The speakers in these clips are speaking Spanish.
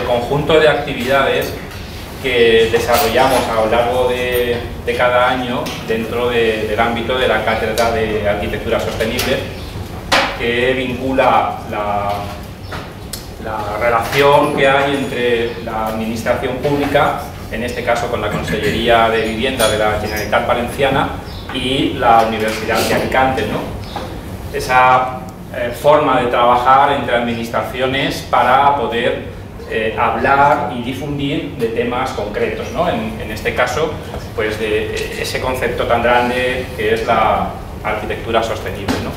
el conjunto de actividades que desarrollamos a lo largo de cada año dentro del ámbito de la Cátedra de Arquitectura Sostenible, que vincula la relación que hay entre la administración pública, en este caso con la Consellería de Vivienda de la Generalitat Valenciana, y la Universidad de Alicante, ¿no? Esa forma de trabajar entre administraciones para poder hablar y difundir de temas concretos, ¿no? En este caso, pues de ese concepto tan grande que es la arquitectura sostenible, ¿no?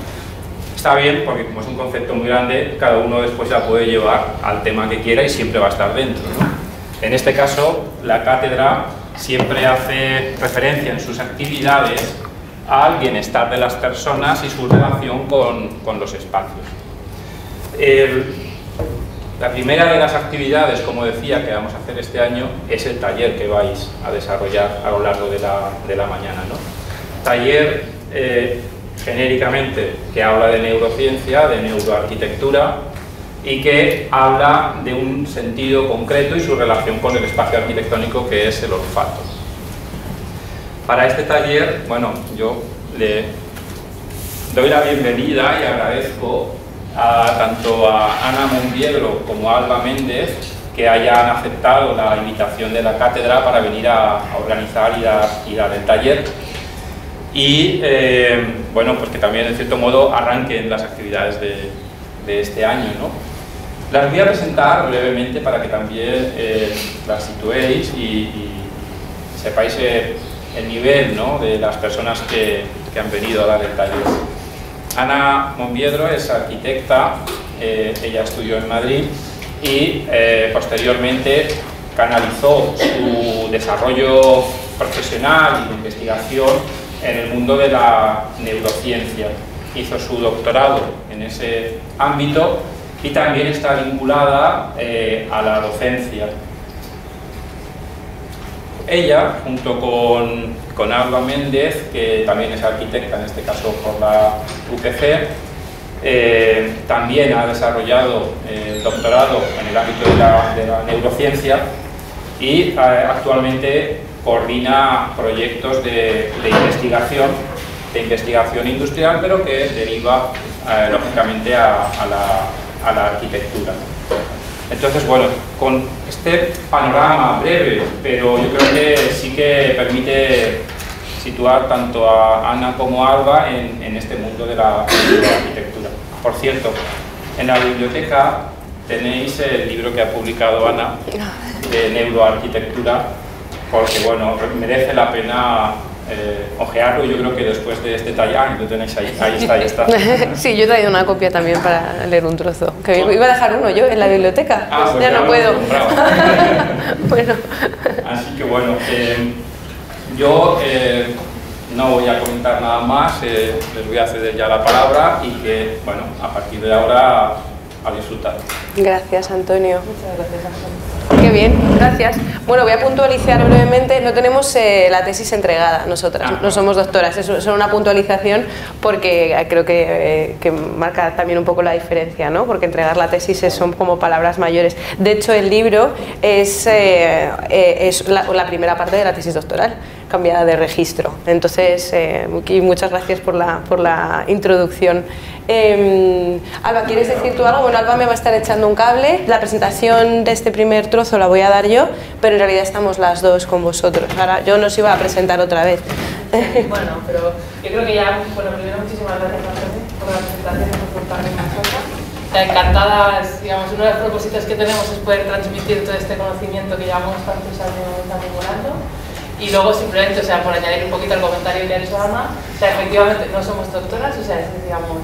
Está bien, porque como es un concepto muy grande, cada uno después la puede llevar al tema que quiera y siempre va a estar dentro, ¿no? En este caso, la cátedra siempre hace referencia en sus actividades al bienestar de las personas y su relación con los espacios. La primera de las actividades, como decía, que vamos a hacer este año es el taller que vais a desarrollar a lo largo de la mañana, ¿no? Taller genéricamente que habla de neurociencia, de neuroarquitectura, y que habla de un sentido concreto y su relación con el espacio arquitectónico, que es el olfato. Para este taller, bueno, yo le doy la bienvenida y agradezco tanto a Ana Monviedro como a Alba Méndez que hayan aceptado la invitación de la cátedra para venir a organizar y dar el taller. Y bueno, pues que también en cierto modo arranquen las actividades de este año, ¿no? Las voy a presentar brevemente para que también las situéis y sepáis el nivel, ¿no?, de las personas que han venido a dar el taller. Ana Monviedro es arquitecta, ella estudió en Madrid y posteriormente canalizó su desarrollo profesional y de investigación en el mundo de la neurociencia. Hizo su doctorado en ese ámbito y también está vinculada a la docencia. Ella, junto con Alba Méndez, que también es arquitecta, en este caso por la UPC, también ha desarrollado doctorado en el ámbito de la neurociencia y actualmente coordina proyectos de investigación industrial, pero que deriva lógicamente a la arquitectura. Entonces, bueno, con este panorama breve, pero yo creo que sí que permite situar tanto a Ana como a Alba en este mundo de la arquitectura. Por cierto, en la biblioteca tenéis el libro que ha publicado Ana de neuroarquitectura, porque bueno, merece la pena ojearlo. Yo creo que después de este taller, lo tenéis ahí, ahí está. Sí, yo he traído una copia también para leer un trozo, que iba a dejar uno yo en la biblioteca, pues ya no puedo. Bueno. Así que bueno, yo no voy a comentar nada más, les voy a ceder ya la palabra y que, bueno, a partir de ahora a disfrutar. Gracias, Antonio. Muchas gracias, Antonio. Qué bien, gracias. Bueno, voy a puntualizar brevemente. No tenemos la tesis entregada nosotras, no somos doctoras, es solo una puntualización porque creo que marca también un poco la diferencia, ¿no? Porque entregar la tesis son como palabras mayores. De hecho, el libro es la primera parte de la tesis doctoral, cambiada de registro. Entonces, muchas gracias por la introducción. Alba, ¿quieres decir tú algo? Bueno, Alba me va a estar echando un cable. La presentación de este primer trozo la voy a dar yo, pero en realidad estamos las dos con vosotros. Ahora, yo nos iba a presentar otra vez. Bueno, pero yo creo que ya, bueno, primero muchísimas gracias por la presentación y por contarme más cosas. Encantadas, digamos, uno de los propósitos que tenemos es poder transmitir todo este conocimiento que llevamos tantos años acumulando. Y luego simplemente, o sea, por añadir un poquito al comentario que ha hecho Ana, o sea, efectivamente no somos doctoras, o sea, es, digamos,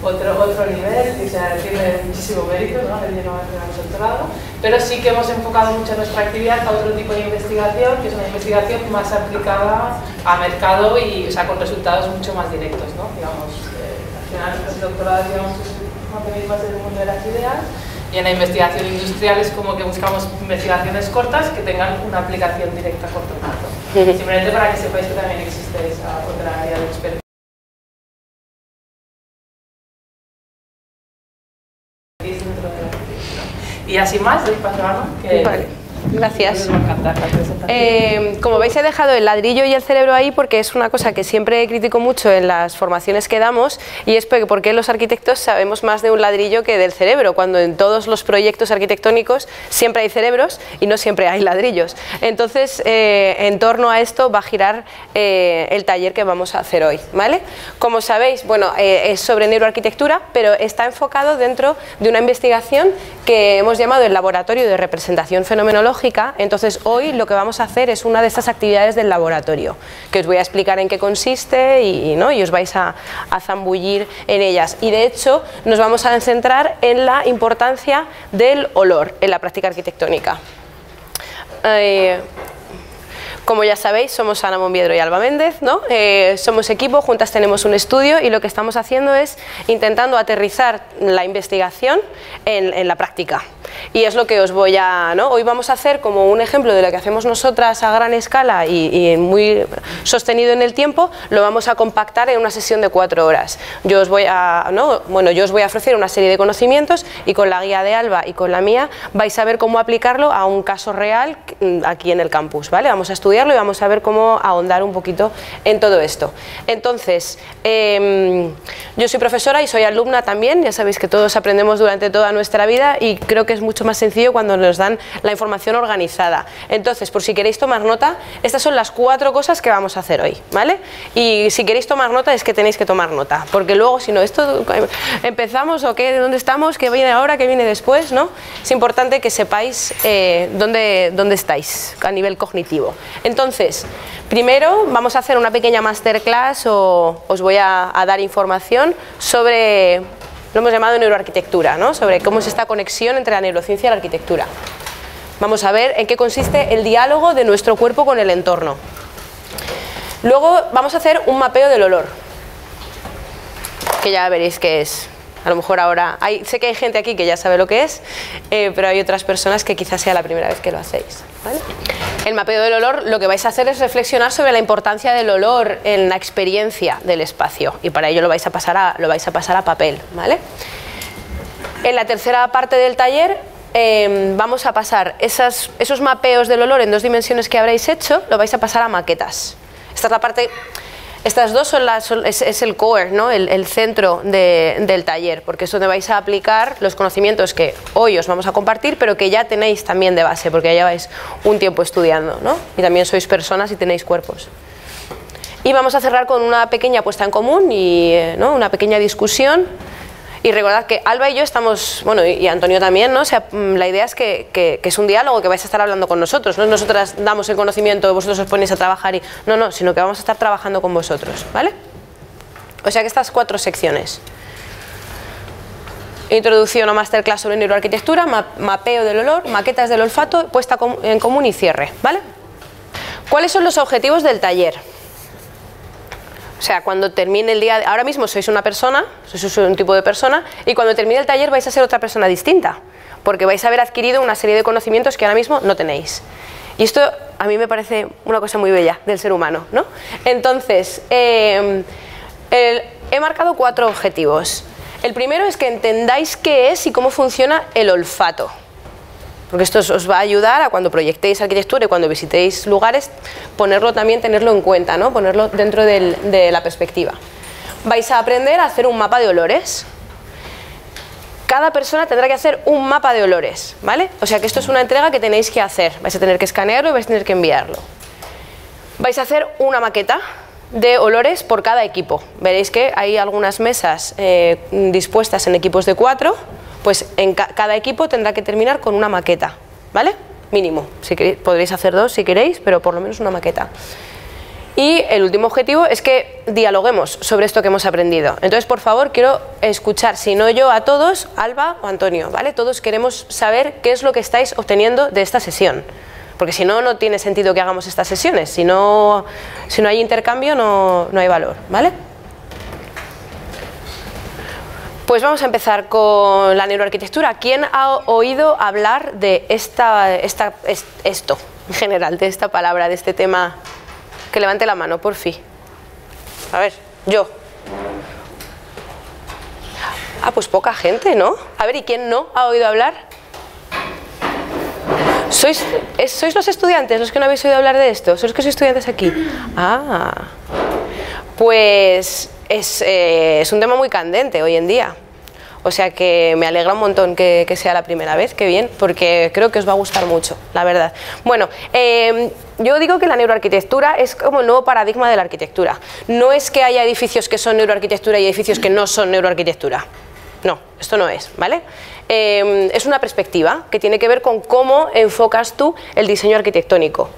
otro nivel, o sea, tiene muchísimo mérito, ¿no?, el lleno de doctorado, pero sí que hemos enfocado mucho nuestra actividad a otro tipo de investigación, que es una investigación más aplicada a mercado y, o sea, con resultados mucho más directos, ¿no? Digamos, al final el doctorado, digamos, es más del mundo de las ideas. Y en la investigación industrial es como que buscamos investigaciones cortas que tengan una aplicación directa a corto plazo. Simplemente para que sepáis que también existe esa otra área de expertise dentro de la arquitectura. Y así más, doy paso a Ana, que vale. Gracias. me va a encantar la presentación. Como veis, he dejado el ladrillo y el cerebro ahí porque es una cosa que siempre critico mucho en las formaciones que damos, y es porque los arquitectos sabemos más de un ladrillo que del cerebro, cuando en todos los proyectos arquitectónicos siempre hay cerebros y no siempre hay ladrillos. Entonces, en torno a esto va a girar el taller que vamos a hacer hoy, ¿vale? Como sabéis, bueno, es sobre neuroarquitectura, pero está enfocado dentro de una investigación que hemos llamado el Laboratorio de Representación Fenomenológica. Entonces hoy lo que vamos a hacer es una de estas actividades del laboratorio, que os voy a explicar en qué consiste y os vais a zambullir en ellas. Y de hecho nos vamos a centrar en la importancia del olor en la práctica arquitectónica. Como ya sabéis, somos Ana Monviedro y Alba Méndez, ¿no? Somos equipo, juntas tenemos un estudio y lo que estamos haciendo es intentando aterrizar la investigación en la práctica. Y es lo que os voy a... ¿no? Hoy vamos a hacer como un ejemplo de lo que hacemos nosotras a gran escala y muy sostenido en el tiempo, lo vamos a compactar en una sesión de 4 horas. Yo os voy a, yo os voy a ofrecer una serie de conocimientos y con la guía de Alba y con la mía vais a ver cómo aplicarlo a un caso real aquí en el campus, ¿vale? Vamos a estudiarlo y vamos a ver cómo ahondar un poquito en todo esto. Entonces, yo soy profesora y soy alumna también, ya sabéis que todos aprendemos durante toda nuestra vida y creo que es mucho más sencillo cuando nos dan la información organizada. Entonces, por si queréis tomar nota, estas son las 4 cosas que vamos a hacer hoy, ¿vale? Y si queréis tomar nota es que tenéis que tomar nota, porque luego si no, esto empezamos o qué, dónde estamos, qué viene ahora, qué viene después, ¿no? Es importante que sepáis dónde estáis a nivel cognitivo. Entonces, primero vamos a hacer una pequeña masterclass o os voy a dar información sobre... Lo hemos llamado neuroarquitectura, ¿no? Sobre cómo es esta conexión entre la neurociencia y la arquitectura. Vamos a ver en qué consiste el diálogo de nuestro cuerpo con el entorno. Luego vamos a hacer un mapeo del olor, que ya veréis qué es. A lo mejor ahora, sé que hay gente aquí que ya sabe lo que es, pero hay otras personas que quizás sea la primera vez que lo hacéis, ¿vale? El mapeo del olor, lo que vais a hacer es reflexionar sobre la importancia del olor en la experiencia del espacio, y para ello lo vais a pasar a papel, ¿vale? En la tercera parte del taller vamos a pasar esos mapeos del olor en 2 dimensiones que habréis hecho, lo vais a pasar a maquetas. Esta es la parte... Estas dos es el core, ¿no? el centro del taller, porque es donde vais a aplicar los conocimientos que hoy os vamos a compartir, pero que ya tenéis también de base, porque ya lleváis un tiempo estudiando, ¿no? Y también sois personas y tenéis cuerpos. Y vamos a cerrar con una pequeña puesta en común y una pequeña discusión. Y recordad que Alba y yo estamos, bueno, y Antonio también, ¿no? O sea, la idea es que es un diálogo, que vais a estar hablando con nosotros, no nosotras damos el conocimiento, vosotros os ponéis a trabajar y... No, sino que vamos a estar trabajando con vosotros, ¿vale? O sea que estas 4 secciones. Introducción o masterclass sobre neuroarquitectura, mapeo del olor, maquetas del olfato, puesta en común y cierre, ¿vale? ¿Cuáles son los objetivos del taller? O sea, cuando termine el día... Ahora mismo sois una persona, sois un tipo de persona, y cuando termine el taller vais a ser otra persona distinta, porque vais a haber adquirido una serie de conocimientos que ahora mismo no tenéis. Y esto a mí me parece una cosa muy bella del ser humano, ¿no? Entonces, he marcado 4 objetivos. El primero es que entendáis qué es y cómo funciona el olfato, porque esto os va a ayudar a cuando proyectéis arquitectura y cuando visitéis lugares, tenerlo en cuenta, ¿no? Ponerlo dentro de la perspectiva. Vais a aprender a hacer un mapa de olores. Cada persona tendrá que hacer un mapa de olores, ¿vale? O sea que esto es una entrega que tenéis que hacer. Vais a tener que escanearlo y vais a tener que enviarlo. Vais a hacer una maqueta de olores por cada equipo. Veréis que hay algunas mesas dispuestas en equipos de 4. Pues en cada equipo tendrá que terminar con una maqueta, ¿vale? Mínimo. Si queréis, podréis hacer 2 si queréis, pero por lo menos una maqueta. Y el último objetivo es que dialoguemos sobre esto que hemos aprendido. Entonces, por favor, quiero escuchar, si no yo a todos, Alba o Antonio, ¿vale? Todos queremos saber qué es lo que estáis obteniendo de esta sesión. Porque si no, no tiene sentido que hagamos estas sesiones. Si no hay intercambio, no hay valor, ¿vale? Pues vamos a empezar con la neuroarquitectura. ¿Quién ha oído hablar de esto en general, de esta palabra, de este tema? Que levante la mano, por fin. A ver, yo. Pues poca gente, ¿no? A ver, ¿y quién no ha oído hablar? ¿Sois los estudiantes los que no habéis oído hablar de esto? ¿Sois los que sois estudiantes aquí? Ah, pues es un tema muy candente hoy en día. O sea que me alegra un montón que sea la primera vez, qué bien, porque creo que os va a gustar mucho, la verdad. Bueno, yo digo que la neuroarquitectura es como el nuevo paradigma de la arquitectura. No es que haya edificios que son neuroarquitectura y edificios que no son neuroarquitectura. No, esto no es, ¿vale? Es una perspectiva que tiene que ver con cómo enfocas tú el diseño arquitectónico.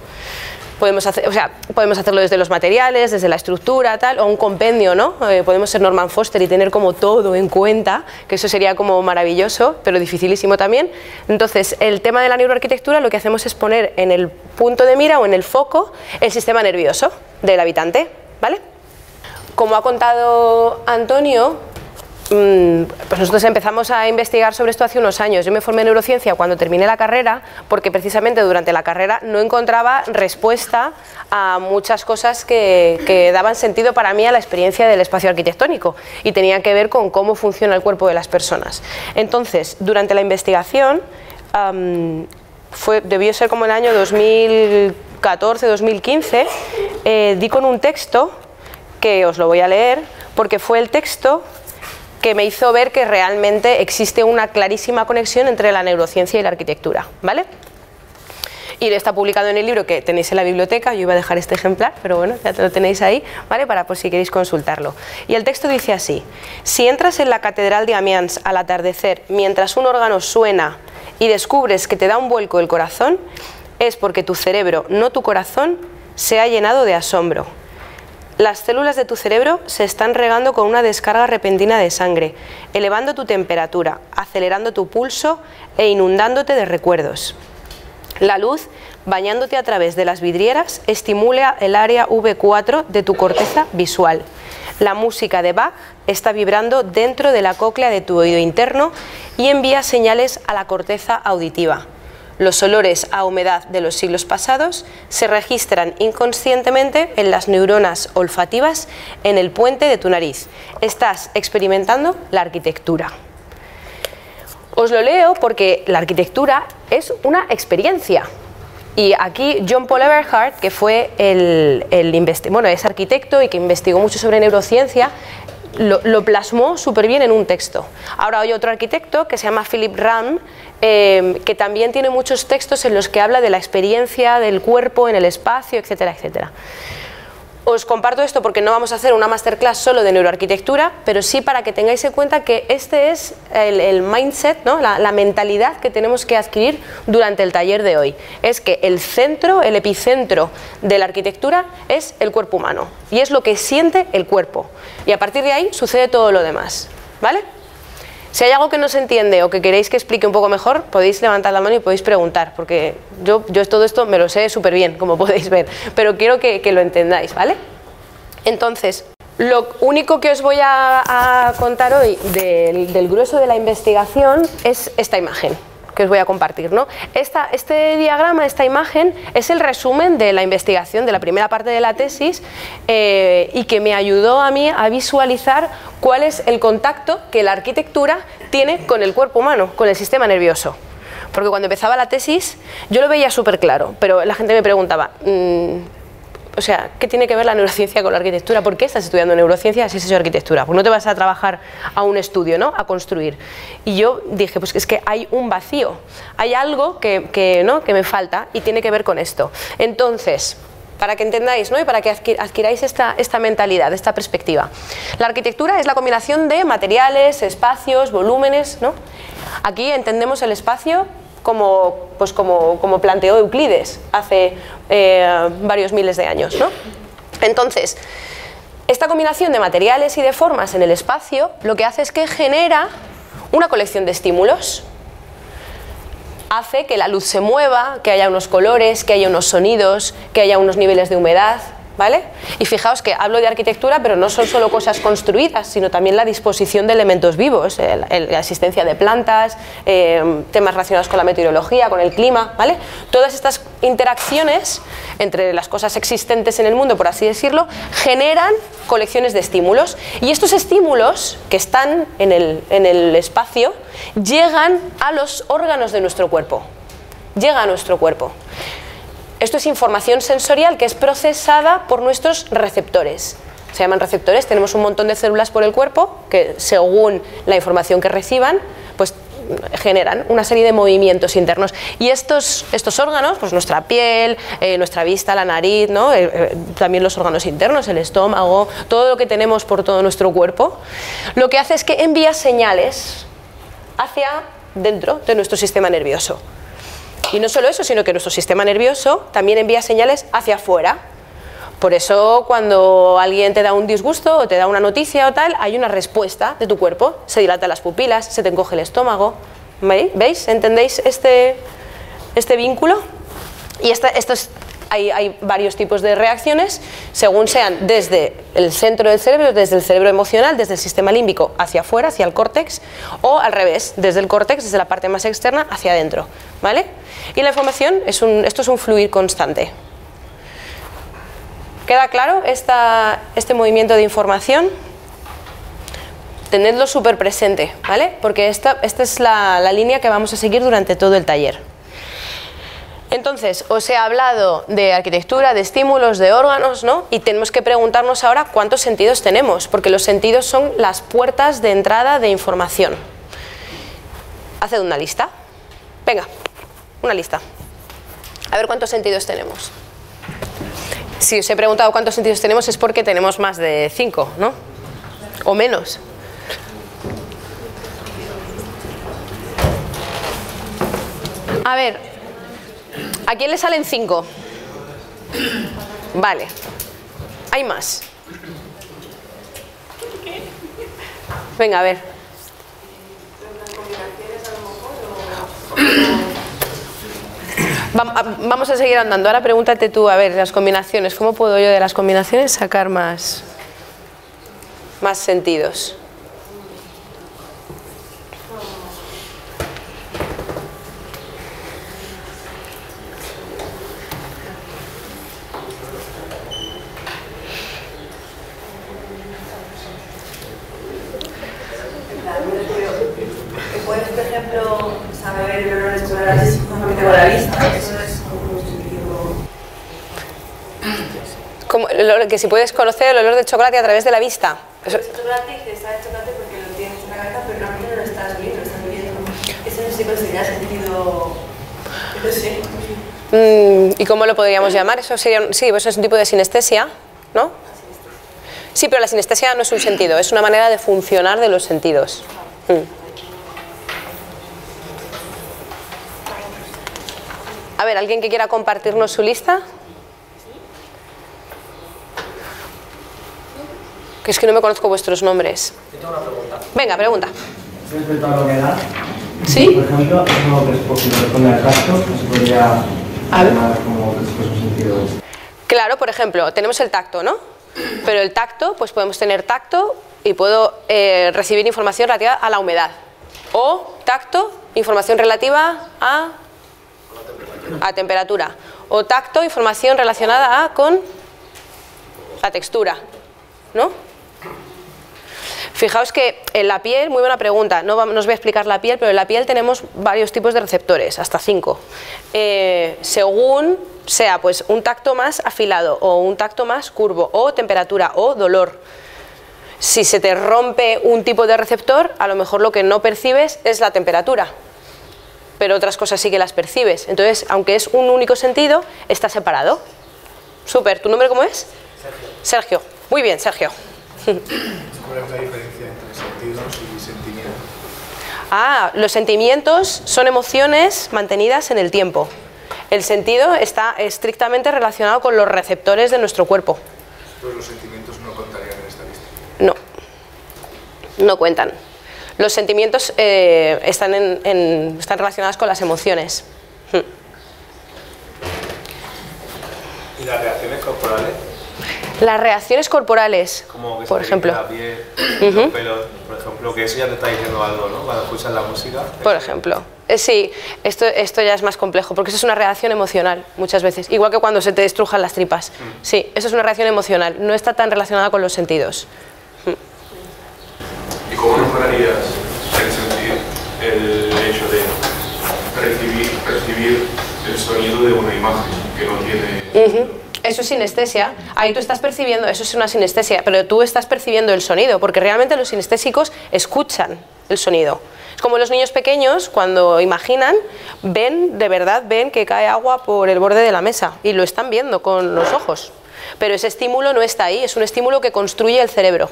Podemos hacerlo desde los materiales, desde la estructura, tal, o un compendio, ¿no? Podemos ser Norman Foster y tener como todo en cuenta, que eso sería como maravilloso, pero dificilísimo también. Entonces, el tema de la neuroarquitectura lo que hacemos es poner en el punto de mira o en el foco el sistema nervioso del habitante, ¿vale? Como ha contado Antonio, pues nosotros empezamos a investigar sobre esto hace unos años. Yo me formé en neurociencia cuando terminé la carrera porque precisamente durante la carrera no encontraba respuesta a muchas cosas que daban sentido para mí a la experiencia del espacio arquitectónico y tenían que ver con cómo funciona el cuerpo de las personas. Entonces, durante la investigación, debió ser como el año 2014-2015, di con un texto que os lo voy a leer porque fue el texto que me hizo ver que realmente existe una clarísima conexión entre la neurociencia y la arquitectura, ¿vale? Y está publicado en el libro que tenéis en la biblioteca. Yo iba a dejar este ejemplar, pero bueno, ya lo tenéis ahí, ¿vale? Para por si queréis consultarlo. Y el texto dice así: si entras en la catedral de Amiens al atardecer mientras un órgano suena y descubres que te da un vuelco el corazón, es porque tu cerebro, no tu corazón, se ha llenado de asombro. Las células de tu cerebro se están regando con una descarga repentina de sangre, elevando tu temperatura, acelerando tu pulso e inundándote de recuerdos. La luz, bañándote a través de las vidrieras, estimula el área V4 de tu corteza visual. La música de Bach está vibrando dentro de la cóclea de tu oído interno y envía señales a la corteza auditiva. Los olores a humedad de los siglos pasados se registran inconscientemente en las neuronas olfativas en el puente de tu nariz. Estás experimentando la arquitectura. Os lo leo porque la arquitectura es una experiencia. Y aquí John Paul Eberhard, que fue es arquitecto y que investigó mucho sobre neurociencia, lo plasmó súper bien en un texto. Ahora hay otro arquitecto que se llama Philip Ram, que también tiene muchos textos en los que habla de la experiencia del cuerpo en el espacio, etcétera, etcétera. Os comparto esto porque no vamos a hacer una masterclass solo de neuroarquitectura, pero sí para que tengáis en cuenta que este es el mindset, ¿no? la mentalidad que tenemos que adquirir durante el taller de hoy. Es que el centro, el epicentro de la arquitectura es el cuerpo humano y es lo que siente el cuerpo. Y a partir de ahí sucede todo lo demás, ¿vale? Si hay algo que no se entiende o que queréis que explique un poco mejor, podéis levantar la mano y podéis preguntar, porque yo todo esto me lo sé súper bien, como podéis ver, pero quiero que lo entendáis, ¿vale? Este Lo único que os voy a contar hoy del grueso de la investigación es esta imagen que os voy a compartir, ¿no? Este diagrama, esta imagen, es el resumen de la investigación de la primera parte de la tesis y que me ayudó a mí a visualizar cuál es el contacto que la arquitectura tiene con el cuerpo humano, con el sistema nervioso. Porque cuando empezaba la tesis yo lo veía súper claro, pero la gente me preguntaba, o sea, ¿qué tiene que ver la neurociencia con la arquitectura? ¿Por qué estás estudiando neurociencia si has hecho arquitectura? Pues no te vas a trabajar a un estudio, ¿no? A construir. Y yo dije, pues es que hay un vacío, hay algo que me falta y tiene que ver con esto. Entonces, para que entendáis, ¿no? Y para que adquiráis esta mentalidad, esta perspectiva. La arquitectura es la combinación de materiales, espacios, volúmenes, ¿no? Aquí entendemos el espacio como planteó Euclides hace varios miles de años, ¿no? Entonces, esta combinación de materiales y de formas en el espacio lo que hace es que genera una colección de estímulos. Hace que la luz se mueva, que haya unos colores, que haya unos sonidos, que haya unos niveles de humedad, ¿vale? Y fijaos que hablo de arquitectura, pero no son solo cosas construidas, sino también la disposición de elementos vivos, la existencia de plantas, temas relacionados con la meteorología, con el clima, ¿vale? Todas estas interacciones entre las cosas existentes en el mundo, por así decirlo, generan colecciones de estímulos. Y estos estímulos que están en el espacio llegan a los órganos de nuestro cuerpo. llega a nuestro cuerpo. Esto es información sensorial que es procesada por nuestros receptores. Se llaman receptores, tenemos un montón de células por el cuerpo que según la información que reciban, pues generan una serie de movimientos internos. Y estos órganos, pues nuestra piel, nuestra vista, la nariz, ¿no? También los órganos internos, el estómago, todo lo que tenemos por todo nuestro cuerpo, lo que hace es que envía señales hacia dentro de nuestro sistema nervioso. Y no solo eso, sino que nuestro sistema nervioso también envía señales hacia afuera. Por eso cuando alguien te da un disgusto o te da una noticia o tal, hay una respuesta de tu cuerpo, se dilatan las pupilas, se te encoge el estómago. ¿Veis? ¿Entendéis este vínculo? Y hay varios tipos de reacciones, según sean desde el centro del cerebro, desde el cerebro emocional, desde el sistema límbico hacia afuera, hacia el córtex, o al revés, desde el córtex, desde la parte más externa, hacia adentro, ¿vale? Y la información, esto es un fluir constante. ¿Queda claro este movimiento de información? Tenedlo súper presente, ¿vale? Porque esta es la línea que vamos a seguir durante todo el taller. Entonces, os he hablado de arquitectura, de estímulos, de órganos, ¿no? Y tenemos que preguntarnos ahora cuántos sentidos tenemos, porque los sentidos son las puertas de entrada de información. Haced una lista. Venga, una lista. A ver cuántos sentidos tenemos. Si os he preguntado cuántos sentidos tenemos es porque tenemos más de 5, ¿no? O menos. A ver, ¿a quién le salen 5? Vale. Hay más. Venga, a ver. Vamos a seguir andando. Ahora pregúntate tú, a ver, las combinaciones. ¿Cómo puedo yo de las combinaciones sacar más sentidos? ¿Puedes, por ejemplo, saber el olor de chocolate solamente con la vista? Eso es un sentido. Como que si puedes conocer el olor del chocolate a través de la vista. Eso... El chocolate, que sabe chocolate porque lo tienes en la cabeza, pero normalmente no lo estás viendo, lo estás viviendo. Eso no sé si sería sentido. No sé. ¿Y cómo lo podríamos llamar? Eso sería, sí, eso es un tipo de sinestesia, ¿no? Sí, pero la sinestesia no es un sentido, es una manera de funcionar de los sentidos. A ver, ¿alguien que quiera compartirnos su lista? Que es que no me conozco vuestros nombres. Yo tengo una pregunta. Venga, pregunta. Respecto a la humedad, ¿sí? Por ejemplo, es como que si responde al tacto, no se podría llamar como que es un sentido. Claro, por ejemplo, tenemos el tacto, ¿no? Pero el tacto, pues podemos tener tacto y puedo recibir información relativa a la humedad. O tacto, información relativa a temperatura. O tacto, información relacionada con la textura, ¿no? Fijaos que en la piel, muy buena pregunta, no os voy a explicar la piel, pero en la piel tenemos varios tipos de receptores, hasta 5. Según sea pues un tacto más afilado o un tacto más curvo, o temperatura o dolor. Si se te rompe un tipo de receptor, a lo mejor lo que no percibes es la temperatura, pero otras cosas sí que las percibes. Entonces, aunque es un único sentido, está separado. Súper, ¿tu nombre cómo es? Sergio. Muy bien, Sergio. ¿Cuál es la diferencia entre sentidos y sentimientos? Los sentimientos son emociones mantenidas en el tiempo. El sentido está estrictamente relacionado con los receptores de nuestro cuerpo. Pues los sentimientos no contarían en esta lista. No, no cuentan. Los sentimientos están relacionados con las emociones. ¿Y las reacciones corporales? Las reacciones corporales, Como que por ejemplo. La piel, los pelos, por ejemplo, que eso ya te está diciendo algo, ¿no? Cuando escuchas la música. Por ejemplo. Sí, esto ya es más complejo, porque eso es una reacción emocional muchas veces, igual que cuando se te estrujan las tripas. Sí, eso es una reacción emocional, no está tan relacionada con los sentidos. ¿Y cómo mejorarías el sentir el hecho de percibir el sonido de una imagen que no tiene... Eso es sinestesia. Ahí tú estás percibiendo, eso es una sinestesia, pero tú estás percibiendo el sonido, porque realmente los sinestésicos escuchan el sonido. Es como los niños pequeños, cuando imaginan, ven, de verdad ven que cae agua por el borde de la mesa y lo están viendo con los ojos. Pero ese estímulo no está ahí, es un estímulo que construye el cerebro.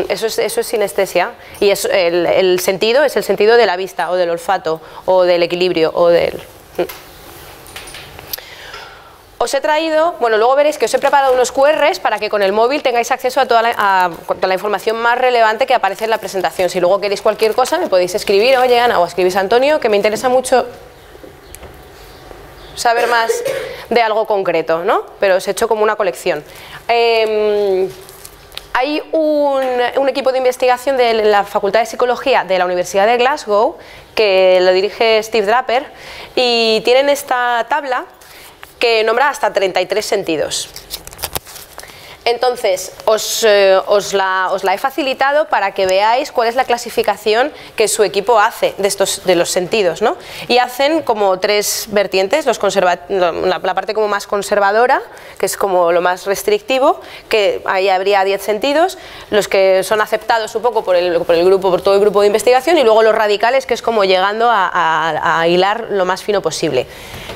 Eso es sinestesia, y el sentido es el sentido de la vista, o del olfato, o del equilibrio, o del... Os he traído, bueno, luego veréis que os he preparado unos QRs para que con el móvil tengáis acceso a toda la información más relevante que aparece en la presentación. Si luego queréis cualquier cosa me podéis escribir, oye Ana, o escribís a Antonio, que me interesa mucho saber más de algo concreto, ¿no? Pero os he hecho como una colección. Hay un equipo de investigación de la Facultad de Psicología de la Universidad de Glasgow, que lo dirige Steve Draper, y tienen esta tabla que nombra hasta 33 sentidos. Entonces, os la he facilitado para que veáis cuál es la clasificación que su equipo hace de los sentidos, ¿no? Y hacen como tres vertientes, la parte como más conservadora, que es como lo más restrictivo, que ahí habría 10 sentidos, los que son aceptados un poco por todo el grupo de investigación, y luego los radicales, que es como llegando a hilar lo más fino posible.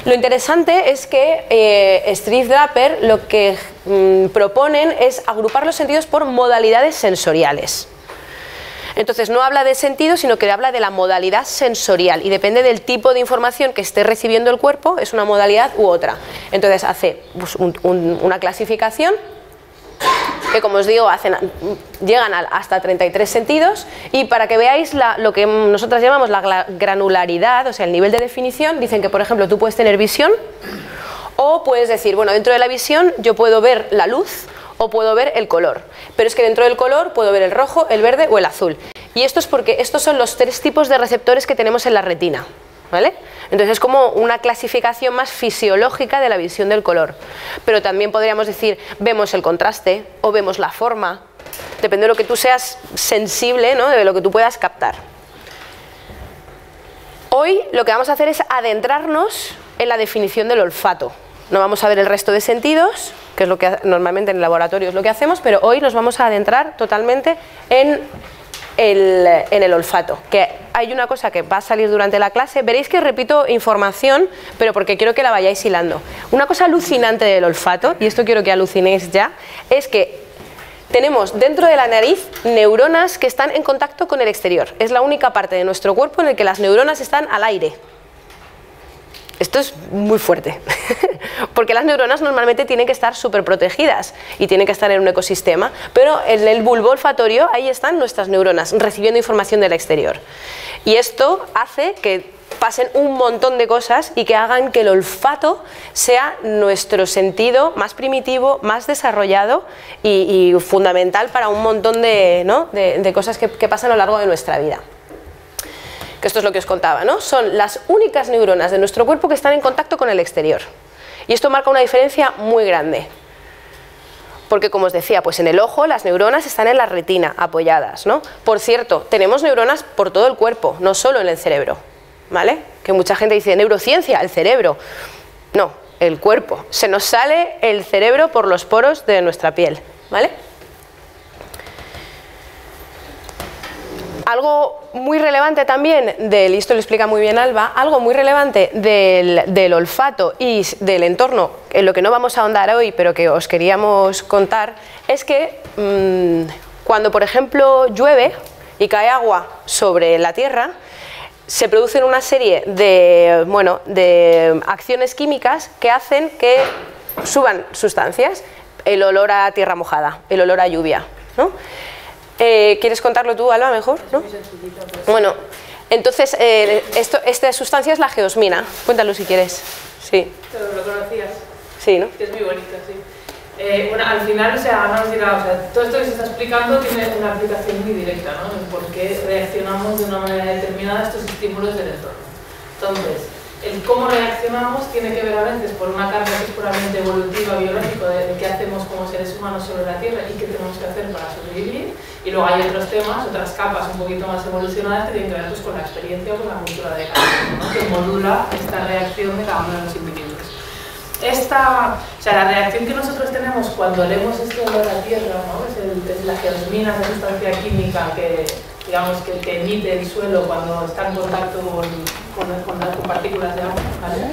Lo interesante es que Steve Draper lo que proponen es agrupar los sentidos por modalidades sensoriales. Entonces no habla de sentido, sino que habla de la modalidad sensorial, y depende del tipo de información que esté recibiendo el cuerpo, es una modalidad u otra. Entonces hace pues, una clasificación que, como os digo, llegan hasta 33 sentidos, y para que veáis lo que nosotras llamamos la granularidad, o sea, el nivel de definición, dicen que, por ejemplo, tú puedes tener visión, o puedes decir, bueno, dentro de la visión yo puedo ver la luz o puedo ver el color, pero es que dentro del color puedo ver el rojo, el verde o el azul. Y esto es porque estos son los 3 tipos de receptores que tenemos en la retina, ¿vale? Entonces es como una clasificación más fisiológica de la visión del color. Pero también podríamos decir, vemos el contraste o vemos la forma, depende de lo que tú seas sensible, ¿no? De lo que tú puedas captar. Hoy lo que vamos a hacer es adentrarnos en la definición del olfato. No vamos a ver el resto de sentidos, que es lo que normalmente en el laboratorio es lo que hacemos, pero hoy nos vamos a adentrar totalmente en el olfato, que hay una cosa que va a salir durante la clase. Veréis que repito información, pero porque quiero que la vayáis hilando. Una cosa alucinante del olfato, y esto quiero que alucinéis ya, es que tenemos dentro de la nariz neuronas que están en contacto con el exterior. Es la única parte de nuestro cuerpo en el que las neuronas están al aire. Esto es muy fuerte, porque las neuronas normalmente tienen que estar súper protegidas y tienen que estar en un ecosistema, pero en el bulbo olfatorio ahí están nuestras neuronas recibiendo información del exterior. Y esto hace que pasen un montón de cosas y que hagan que el olfato sea nuestro sentido más primitivo, más desarrollado y fundamental para un montón de cosas que pasan a lo largo de nuestra vida. Que esto es lo que os contaba, ¿no? Son las únicas neuronas de nuestro cuerpo que están en contacto con el exterior. Y esto marca una diferencia muy grande. Porque, como os decía, pues en el ojo las neuronas están en la retina, apoyadas, ¿no? Por cierto, tenemos neuronas por todo el cuerpo, no solo en el cerebro, ¿vale? Que mucha gente dice, neurociencia, el cerebro. No, el cuerpo. Se nos sale el cerebro por los poros de nuestra piel, ¿vale? Algo muy relevante también, y esto lo explica muy bien Alba, algo muy relevante del olfato y del entorno, en lo que no vamos a ahondar hoy, pero que os queríamos contar, es que cuando, por ejemplo, llueve y cae agua sobre la tierra, se producen una serie de acciones químicas que hacen que suban sustancias, el olor a tierra mojada, el olor a lluvia, ¿no? ¿Quieres contarlo tú, Alba, mejor? ¿No? Bueno, entonces, esta sustancia es la geosmina. Cuéntalo si quieres. Sí. ¿Lo conocías? Sí, ¿no? Que es muy bonito, sí. Bueno, al final, todo esto que se está explicando tiene una aplicación muy directa, ¿no? En por qué reaccionamos de una manera determinada a estos estímulos del entorno. Entonces, el cómo reaccionamos tiene que ver a veces por una carga que es puramente evolutiva, biológica, de qué hacemos como seres humanos sobre la Tierra y qué tenemos que hacer para sobrevivir. Y luego hay otros temas, otras capas un poquito más evolucionadas que tienen que ver pues, con la experiencia o con la cultura de cada uno, ¿no? Que modula esta reacción de cada uno de los individuos. La reacción que nosotros tenemos cuando leemos esto de la Tierra, ¿no? Es la geosmina, esa sustancia química que, digamos, que emite el suelo cuando está en contacto con partículas de agua, ¿vale?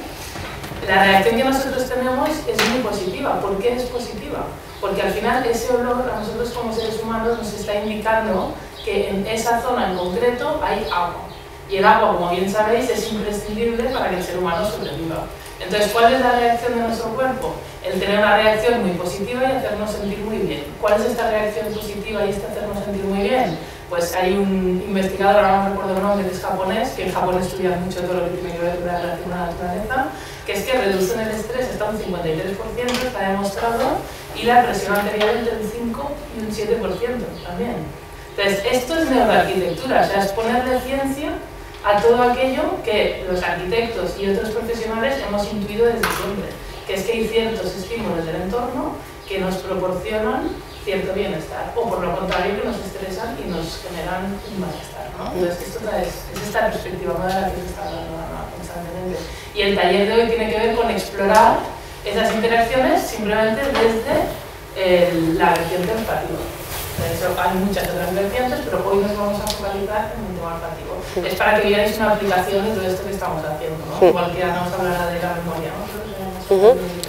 La reacción que nosotros tenemos es muy positiva. ¿Por qué es positiva? Porque al final ese olor a nosotros como seres humanos nos está indicando que en esa zona en concreto hay agua. Y el agua, como bien sabéis, es imprescindible para que el ser humano sobreviva. Entonces, ¿cuál es la reacción de nuestro cuerpo? El tener una reacción muy positiva y hacernos sentir muy bien. ¿Cuál es esta reacción positiva y hacernos sentir muy bien? Pues hay un investigador, ahora no recuerdo el nombre, que es japonés, que en Japón estudia mucho todo lo que tiene que ver con la relación con la naturaleza, que es que reducen el estrés hasta un 53%, está demostrado, y la presión arterial entre un 5 y un 7% también. Entonces, esto es neuroarquitectura, o sea, es ponerle ciencia a todo aquello que los arquitectos y otros profesionales hemos intuido desde siempre, que es que hay ciertos estímulos del entorno que nos proporcionan cierto bienestar, o por lo contrario que nos estresan y nos generan un malestar, ¿no? Entonces, esto es esta perspectiva de la que se está hablando constantemente. Y el taller de hoy tiene que ver con explorar esas interacciones simplemente desde la vertiente olfativa. De hecho, hay muchas otras vertientes, pero hoy nos vamos a focalizar en el tema olfativo. Es para que veáis una aplicación de todo esto que estamos haciendo, ¿no? Cualquiera nos hablará de la memoria, ¿no?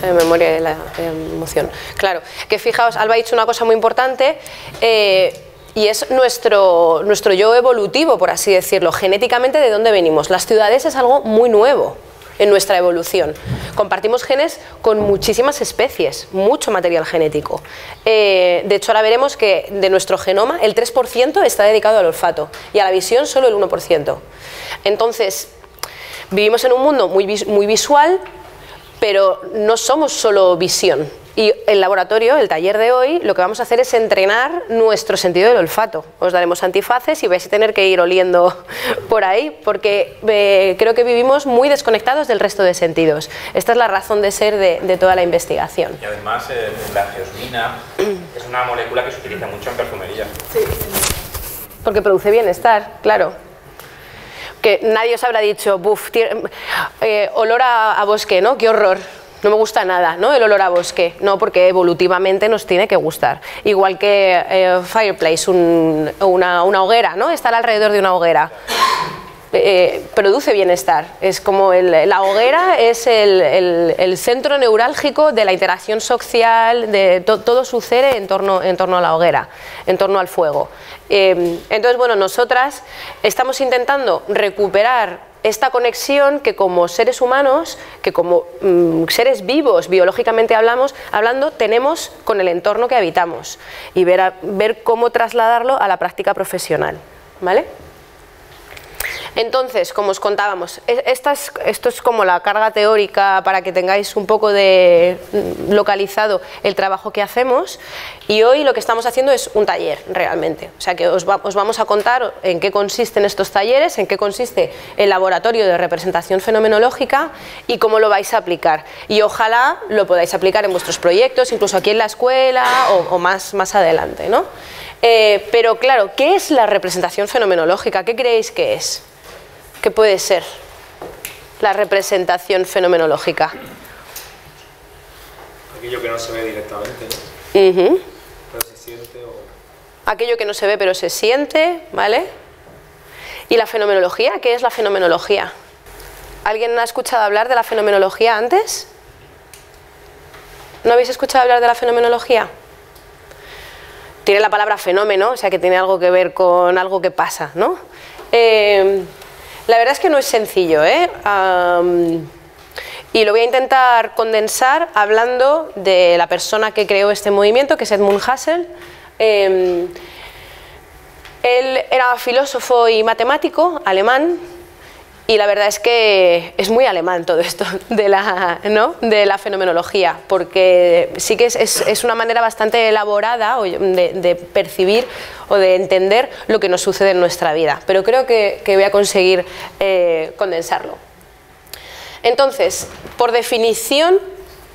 La memoria de la emoción. Claro, que fijaos, Alba ha dicho una cosa muy importante, y es nuestro yo evolutivo, por así decirlo, genéticamente de dónde venimos. Las ciudades es algo muy nuevo en nuestra evolución. Compartimos genes con muchísimas especies, mucho material genético. De hecho, ahora veremos que de nuestro genoma el 3% está dedicado al olfato y a la visión solo el 1%. Entonces, vivimos en un mundo muy visual, pero no somos solo visión. Y el laboratorio, el taller de hoy, lo que vamos a hacer es entrenar nuestro sentido del olfato. Os daremos antifaces y vais a tener que ir oliendo por ahí, porque creo que vivimos muy desconectados del resto de sentidos. Esta es la razón de ser de toda la investigación. Y además, la geosmina es una molécula que se utiliza mucho en perfumería. Sí. Porque produce bienestar, claro. Que nadie os habrá dicho, buf, olor a bosque, ¿no? ¡Qué horror! No me gusta nada, ¿no? El olor a bosque. No, porque evolutivamente nos tiene que gustar. Igual que fireplace, una hoguera, ¿no? Estar alrededor de una hoguera. Produce bienestar. Es como la hoguera es el centro neurálgico de la interacción social, de todo sucede en torno a la hoguera, en torno al fuego. Entonces, bueno, nosotras estamos intentando recuperar esta conexión que como seres humanos, que como seres vivos, biológicamente hablando, tenemos con el entorno que habitamos y ver cómo trasladarlo a la práctica profesional, ¿vale? Entonces, como os contábamos, esto es como la carga teórica para que tengáis un poco de localizado el trabajo que hacemos, y hoy lo que estamos haciendo es un taller realmente. O sea que os vamos a contar en qué consisten estos talleres, en qué consiste el laboratorio de representación fenomenológica y cómo lo vais a aplicar. Y ojalá lo podáis aplicar en vuestros proyectos, incluso aquí en la escuela o más adelante, ¿no? Pero claro, ¿qué es la representación fenomenológica? ¿Qué creéis que es? ¿Qué puede ser la representación fenomenológica? Aquello que no se ve directamente, ¿no? Pero se siente o... Aquello que no se ve pero se siente, ¿vale? ¿Y la fenomenología? ¿Qué es la fenomenología? ¿Alguien ha escuchado hablar de la fenomenología antes? ¿No habéis escuchado hablar de la fenomenología? Tiene la palabra fenómeno, o sea que tiene algo que ver con algo que pasa, ¿no? La verdad es que no es sencillo, ¿eh? Y lo voy a intentar condensar hablando de la persona que creó este movimiento, que es Edmund Husserl. Él era filósofo y matemático alemán, y la verdad es que es muy alemán todo esto de la fenomenología, porque sí que es una manera bastante elaborada de percibir o de entender lo que nos sucede en nuestra vida, pero creo que voy a conseguir condensarlo. Entonces, por definición,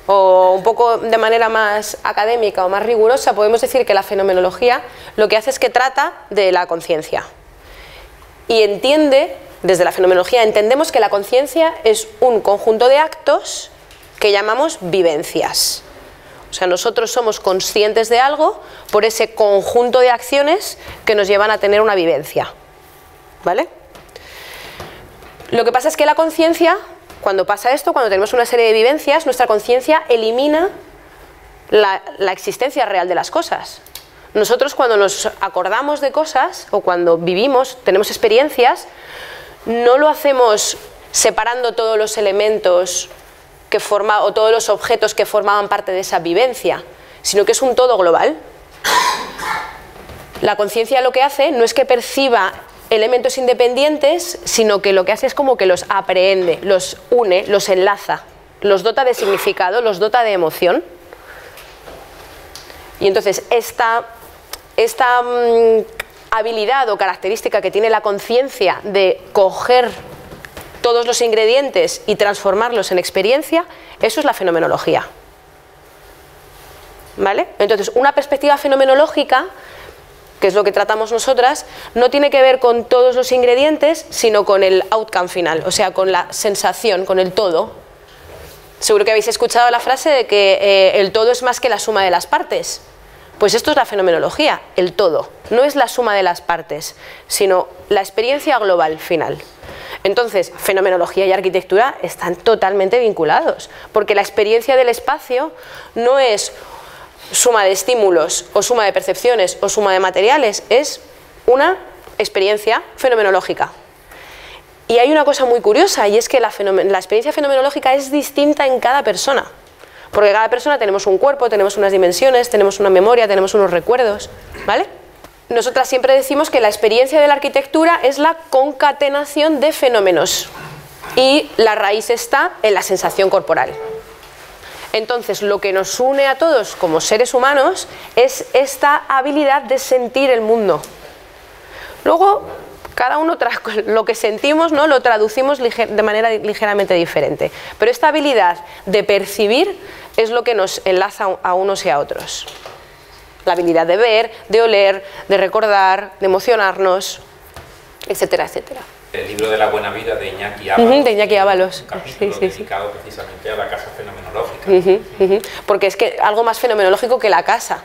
o un poco de manera más académica o más rigurosa, podemos decir que la fenomenología lo que hace es que trata de la conciencia. Y entiende, desde la fenomenología, entendemos que la conciencia es un conjunto de actos que llamamos vivencias. O sea, nosotros somos conscientes de algo por ese conjunto de acciones que nos llevan a tener una vivencia. ¿Vale? Lo que pasa es que la conciencia, cuando pasa esto, cuando tenemos una serie de vivencias, nuestra conciencia elimina la existencia real de las cosas. Nosotros, cuando nos acordamos de cosas o cuando vivimos, tenemos experiencias, no lo hacemos separando todos los elementos o todos los objetos que formaban parte de esa vivencia, sino que es un todo global. La conciencia lo que hace no es que perciba elementos independientes, sino que lo que hace es como que los aprehende, los une, los enlaza, los dota de significado, los dota de emoción. Y entonces esta habilidad o característica que tiene la conciencia de coger todos los ingredientes y transformarlos en experiencia, eso es la fenomenología. ¿Vale? Entonces, una perspectiva fenomenológica, que es lo que tratamos nosotras, no tiene que ver con todos los ingredientes, sino con el outcome final, o sea, con la sensación, con el todo. Seguro que habéis escuchado la frase de que el todo es más que la suma de las partes. Pues esto es la fenomenología, el todo. No es la suma de las partes, sino la experiencia global final. Entonces, fenomenología y arquitectura están totalmente vinculados, porque la experiencia del espacio no es suma de estímulos o suma de percepciones o suma de materiales, es una experiencia fenomenológica. Y hay una cosa muy curiosa, y es que la experiencia fenomenológica es distinta en cada persona, porque cada persona tenemos un cuerpo, tenemos unas dimensiones, tenemos una memoria, tenemos unos recuerdos, ¿vale? Nosotras siempre decimos que la experiencia de la arquitectura es la concatenación de fenómenos y la raíz está en la sensación corporal. Entonces, lo que nos une a todos como seres humanos es esta habilidad de sentir el mundo. Luego, cada uno lo que sentimos, ¿no?, lo traducimos de manera ligeramente diferente. Pero esta habilidad de percibir es lo que nos enlaza a unos y a otros. La habilidad de ver, de oler, de recordar, de emocionarnos, etcétera, etcétera. El libro de la buena vida de Iñaki Ábalos. De Iñaki Ábalos. Un capítulo dedicado precisamente a la casa fenomenológica. Porque es que algo más fenomenológico que la casa.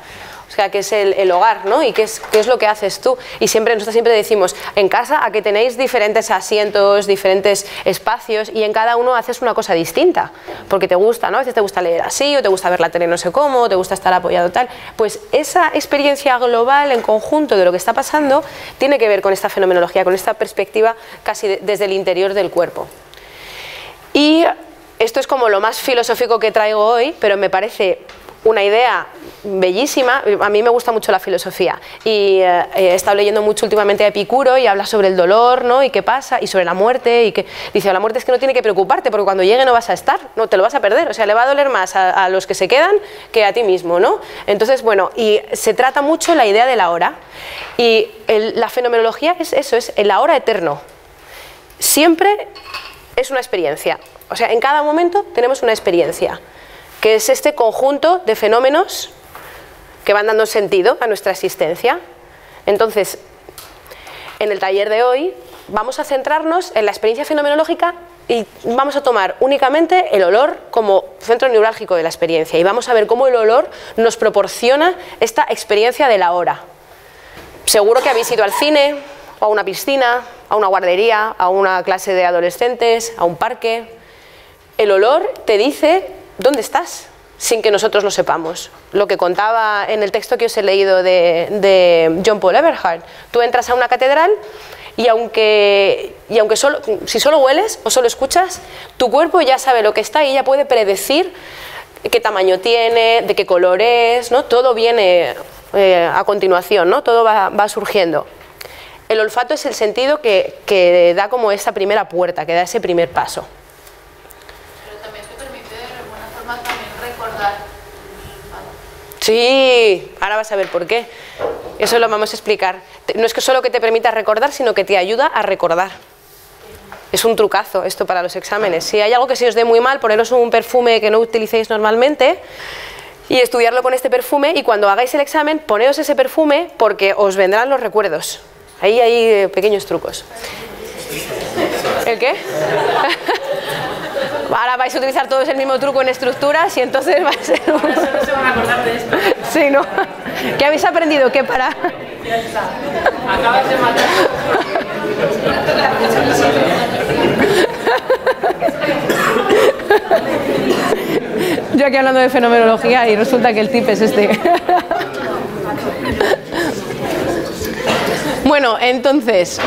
O sea, que es el hogar, ¿no? Y qué es lo que haces tú. Y nosotros siempre decimos, en casa a que tenéis diferentes asientos, diferentes espacios, y en cada uno haces una cosa distinta, porque te gusta, ¿no? A veces te gusta leer así, o te gusta ver la tele no sé cómo, o te gusta estar apoyado tal. Pues esa experiencia global, en conjunto de lo que está pasando, tiene que ver con esta fenomenología, con esta perspectiva casi desde el interior del cuerpo. Y esto es como lo más filosófico que traigo hoy, pero me parece una idea bellísima. A mí me gusta mucho la filosofía y he estado leyendo mucho últimamente a Epicuro, y habla sobre el dolor, ¿no?, y qué pasa, y sobre la muerte, y que dice, la muerte es que no tiene que preocuparte porque cuando llegue no vas a estar, no te lo vas a perder, o sea, le va a doler más a los que se quedan que a ti mismo, ¿no? Entonces, bueno, y se trata mucho la idea del ahora, y la fenomenología es eso, es el ahora eterno. Siempre es una experiencia, o sea, en cada momento tenemos una experiencia, que es este conjunto de fenómenos que van dando sentido a nuestra existencia. Entonces, en el taller de hoy vamos a centrarnos en la experiencia fenomenológica y vamos a tomar únicamente el olor como centro neurálgico de la experiencia, y vamos a ver cómo el olor nos proporciona esta experiencia del ahora. Seguro que habéis ido al cine, o a una piscina, a una guardería, a una clase de adolescentes, a un parque. El olor te dice ¿dónde estás?, sin que nosotros lo sepamos. Lo que contaba en el texto que os he leído de John Paul Eberhard. Tú entras a una catedral y si solo hueles o solo escuchas, tu cuerpo ya sabe lo que está y ya puede predecir qué tamaño tiene, de qué color es, ¿no? Todo viene a continuación, ¿no? Todo va surgiendo. El olfato es el sentido que da como esa primera puerta, que da ese primer paso. Sí, ahora vas a ver por qué. Eso lo vamos a explicar. No es que solo que te permita recordar, sino que te ayuda a recordar. Es un trucazo esto para los exámenes. Si hay algo que se os dé muy mal, poneros un perfume que no utilicéis normalmente y estudiarlo con este perfume, y cuando hagáis el examen, poneos ese perfume porque os vendrán los recuerdos. Ahí hay pequeños trucos. ¿El qué? Ahora vais a utilizar todos el mismo truco en estructuras y entonces va a ser un... Por eso no se van a acordar de esto. Sí, ¿no? ¿Qué habéis aprendido? ¿Qué para...? Ya está. Acabas de matar. Yo aquí hablando de fenomenología y resulta que el tip es este. Bueno, entonces,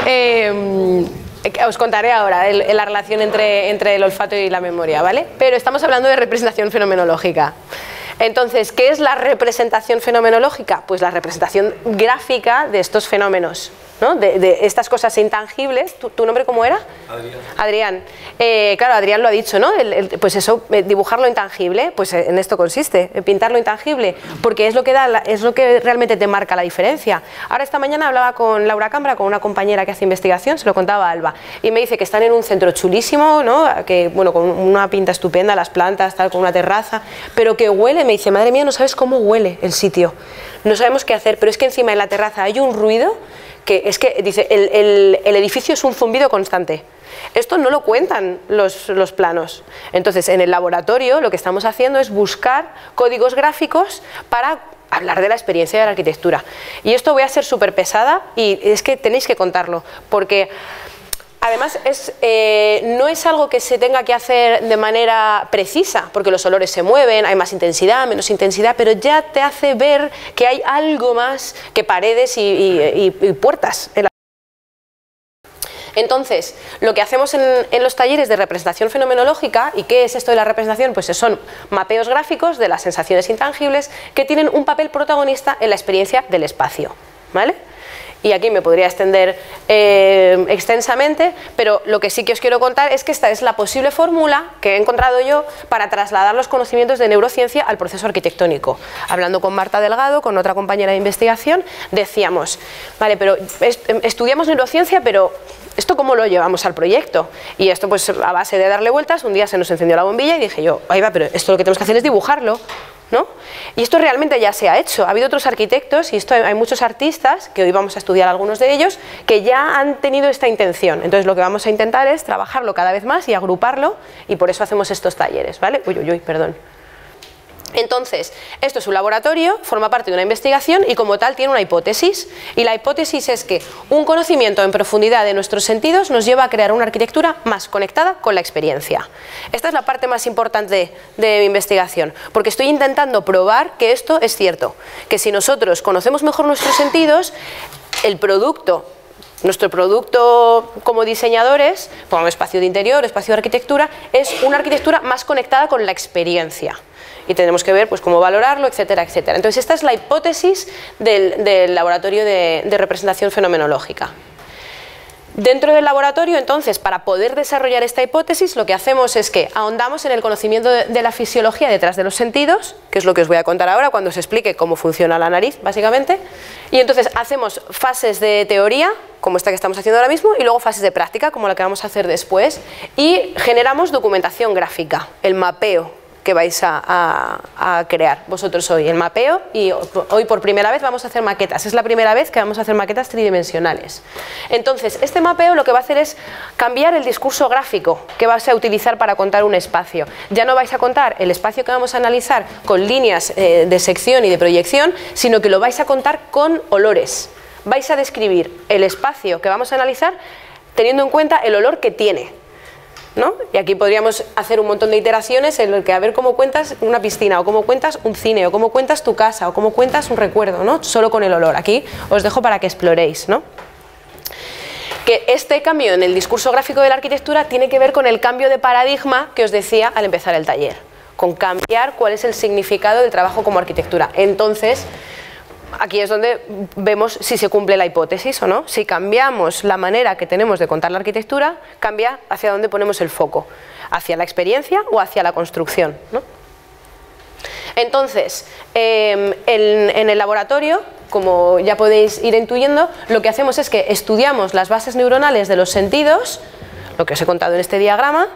os contaré ahora la relación entre el olfato y la memoria, ¿vale? Pero estamos hablando de representación fenomenológica. Entonces, ¿qué es la representación fenomenológica? Pues la representación gráfica de estos fenómenos, ¿no? De estas cosas intangibles. ¿Tu nombre cómo era? Adrián. Claro, Adrián lo ha dicho, ¿no? Pues eso, dibujar lo intangible, pues en esto consiste, pintar lo intangible, porque es lo que es lo que realmente te marca la diferencia. Ahora esta mañana hablaba con Laura Cambra, con una compañera que hace investigación, se lo contaba a Alba, y me dice que están en un centro chulísimo, ¿no? Que, bueno, con una pinta estupenda, las plantas, tal, con una terraza, pero que huele, me dice, madre mía, no sabes cómo huele el sitio, no sabemos qué hacer, pero es que encima de la terraza hay un ruido que es que, dice, el edificio es un zumbido constante. Esto no lo cuentan los planos. Entonces, en el laboratorio lo que estamos haciendo es buscar códigos gráficos para hablar de la experiencia de la arquitectura. Y esto voy a ser súper pesada y es que tenéis que contarlo, porque además no es algo que se tenga que hacer de manera precisa, porque los olores se mueven, hay más intensidad, menos intensidad, pero ya te hace ver que hay algo más que paredes y puertas. Entonces, lo que hacemos en los talleres de representación fenomenológica, ¿y qué es esto de la representación? Pues son mapeos gráficos de las sensaciones intangibles que tienen un papel protagonista en la experiencia del espacio, ¿vale? Y aquí me podría extender extensamente, pero lo que sí que os quiero contar es que esta es la posible fórmula que he encontrado yo para trasladar los conocimientos de neurociencia al proceso arquitectónico. Hablando con Marta Delgado, con otra compañera de investigación, decíamos, vale, pero estudiamos neurociencia, pero ¿esto cómo lo llevamos al proyecto? Y esto, pues a base de darle vueltas, un día se nos encendió la bombilla y dije yo, ahí va, pero esto lo que tenemos que hacer es dibujarlo, ¿no? Y esto realmente ya se ha hecho. Ha habido otros arquitectos y esto hay muchos artistas, que hoy vamos a estudiar algunos de ellos, que ya han tenido esta intención. Entonces lo que vamos a intentar es trabajarlo cada vez más y agruparlo, y por eso hacemos estos talleres, ¿vale? Perdón. Entonces, esto es un laboratorio, forma parte de una investigación y como tal tiene una hipótesis, y la hipótesis es que un conocimiento en profundidad de nuestros sentidos nos lleva a crear una arquitectura más conectada con la experiencia. Esta es la parte más importante de mi investigación, porque estoy intentando probar que esto es cierto, que si nosotros conocemos mejor nuestros sentidos, nuestro producto como diseñadores, como espacio de interior, espacio de arquitectura, es una arquitectura más conectada con la experiencia. Y tenemos que ver pues cómo valorarlo, etcétera, etcétera. Entonces esta es la hipótesis del laboratorio de representación fenomenológica. Dentro del laboratorio, entonces, para poder desarrollar esta hipótesis, lo que hacemos es que ahondamos en el conocimiento de la fisiología detrás de los sentidos, que es lo que os voy a contar ahora cuando os explique cómo funciona la nariz, básicamente. Y entonces hacemos fases de teoría, como esta que estamos haciendo ahora mismo, y luego fases de práctica, como la que vamos a hacer después, y generamos documentación gráfica, el mapeo que vais a crear vosotros hoy, el mapeo, y hoy por primera vez vamos a hacer maquetas, es la primera vez que vamos a hacer maquetas tridimensionales. Entonces, este mapeo lo que va a hacer es cambiar el discurso gráfico que vais a utilizar para contar un espacio. Ya no vais a contar el espacio que vamos a analizar con líneas de sección y de proyección, sino que lo vais a contar con olores. Vais a describir el espacio que vamos a analizar teniendo en cuenta el olor que tiene, ¿no? Y aquí podríamos hacer un montón de iteraciones en el que a ver cómo cuentas una piscina, o cómo cuentas un cine, o cómo cuentas tu casa, o cómo cuentas un recuerdo, ¿no? Solo con el olor. Aquí os dejo para que exploréis, ¿no? Que este cambio en el discurso gráfico de la arquitectura tiene que ver con el cambio de paradigma que os decía al empezar el taller, con cambiar cuál es el significado del trabajo como arquitectura. Entonces, aquí es donde vemos si se cumple la hipótesis o no. Si cambiamos la manera que tenemos de contar la arquitectura, cambia hacia dónde ponemos el foco, hacia la experiencia o hacia la construcción, ¿no? Entonces, en el laboratorio, como ya podéis ir intuyendo, lo que hacemos es que estudiamos las bases neuronales de los sentidos, lo que os he contado en este diagrama,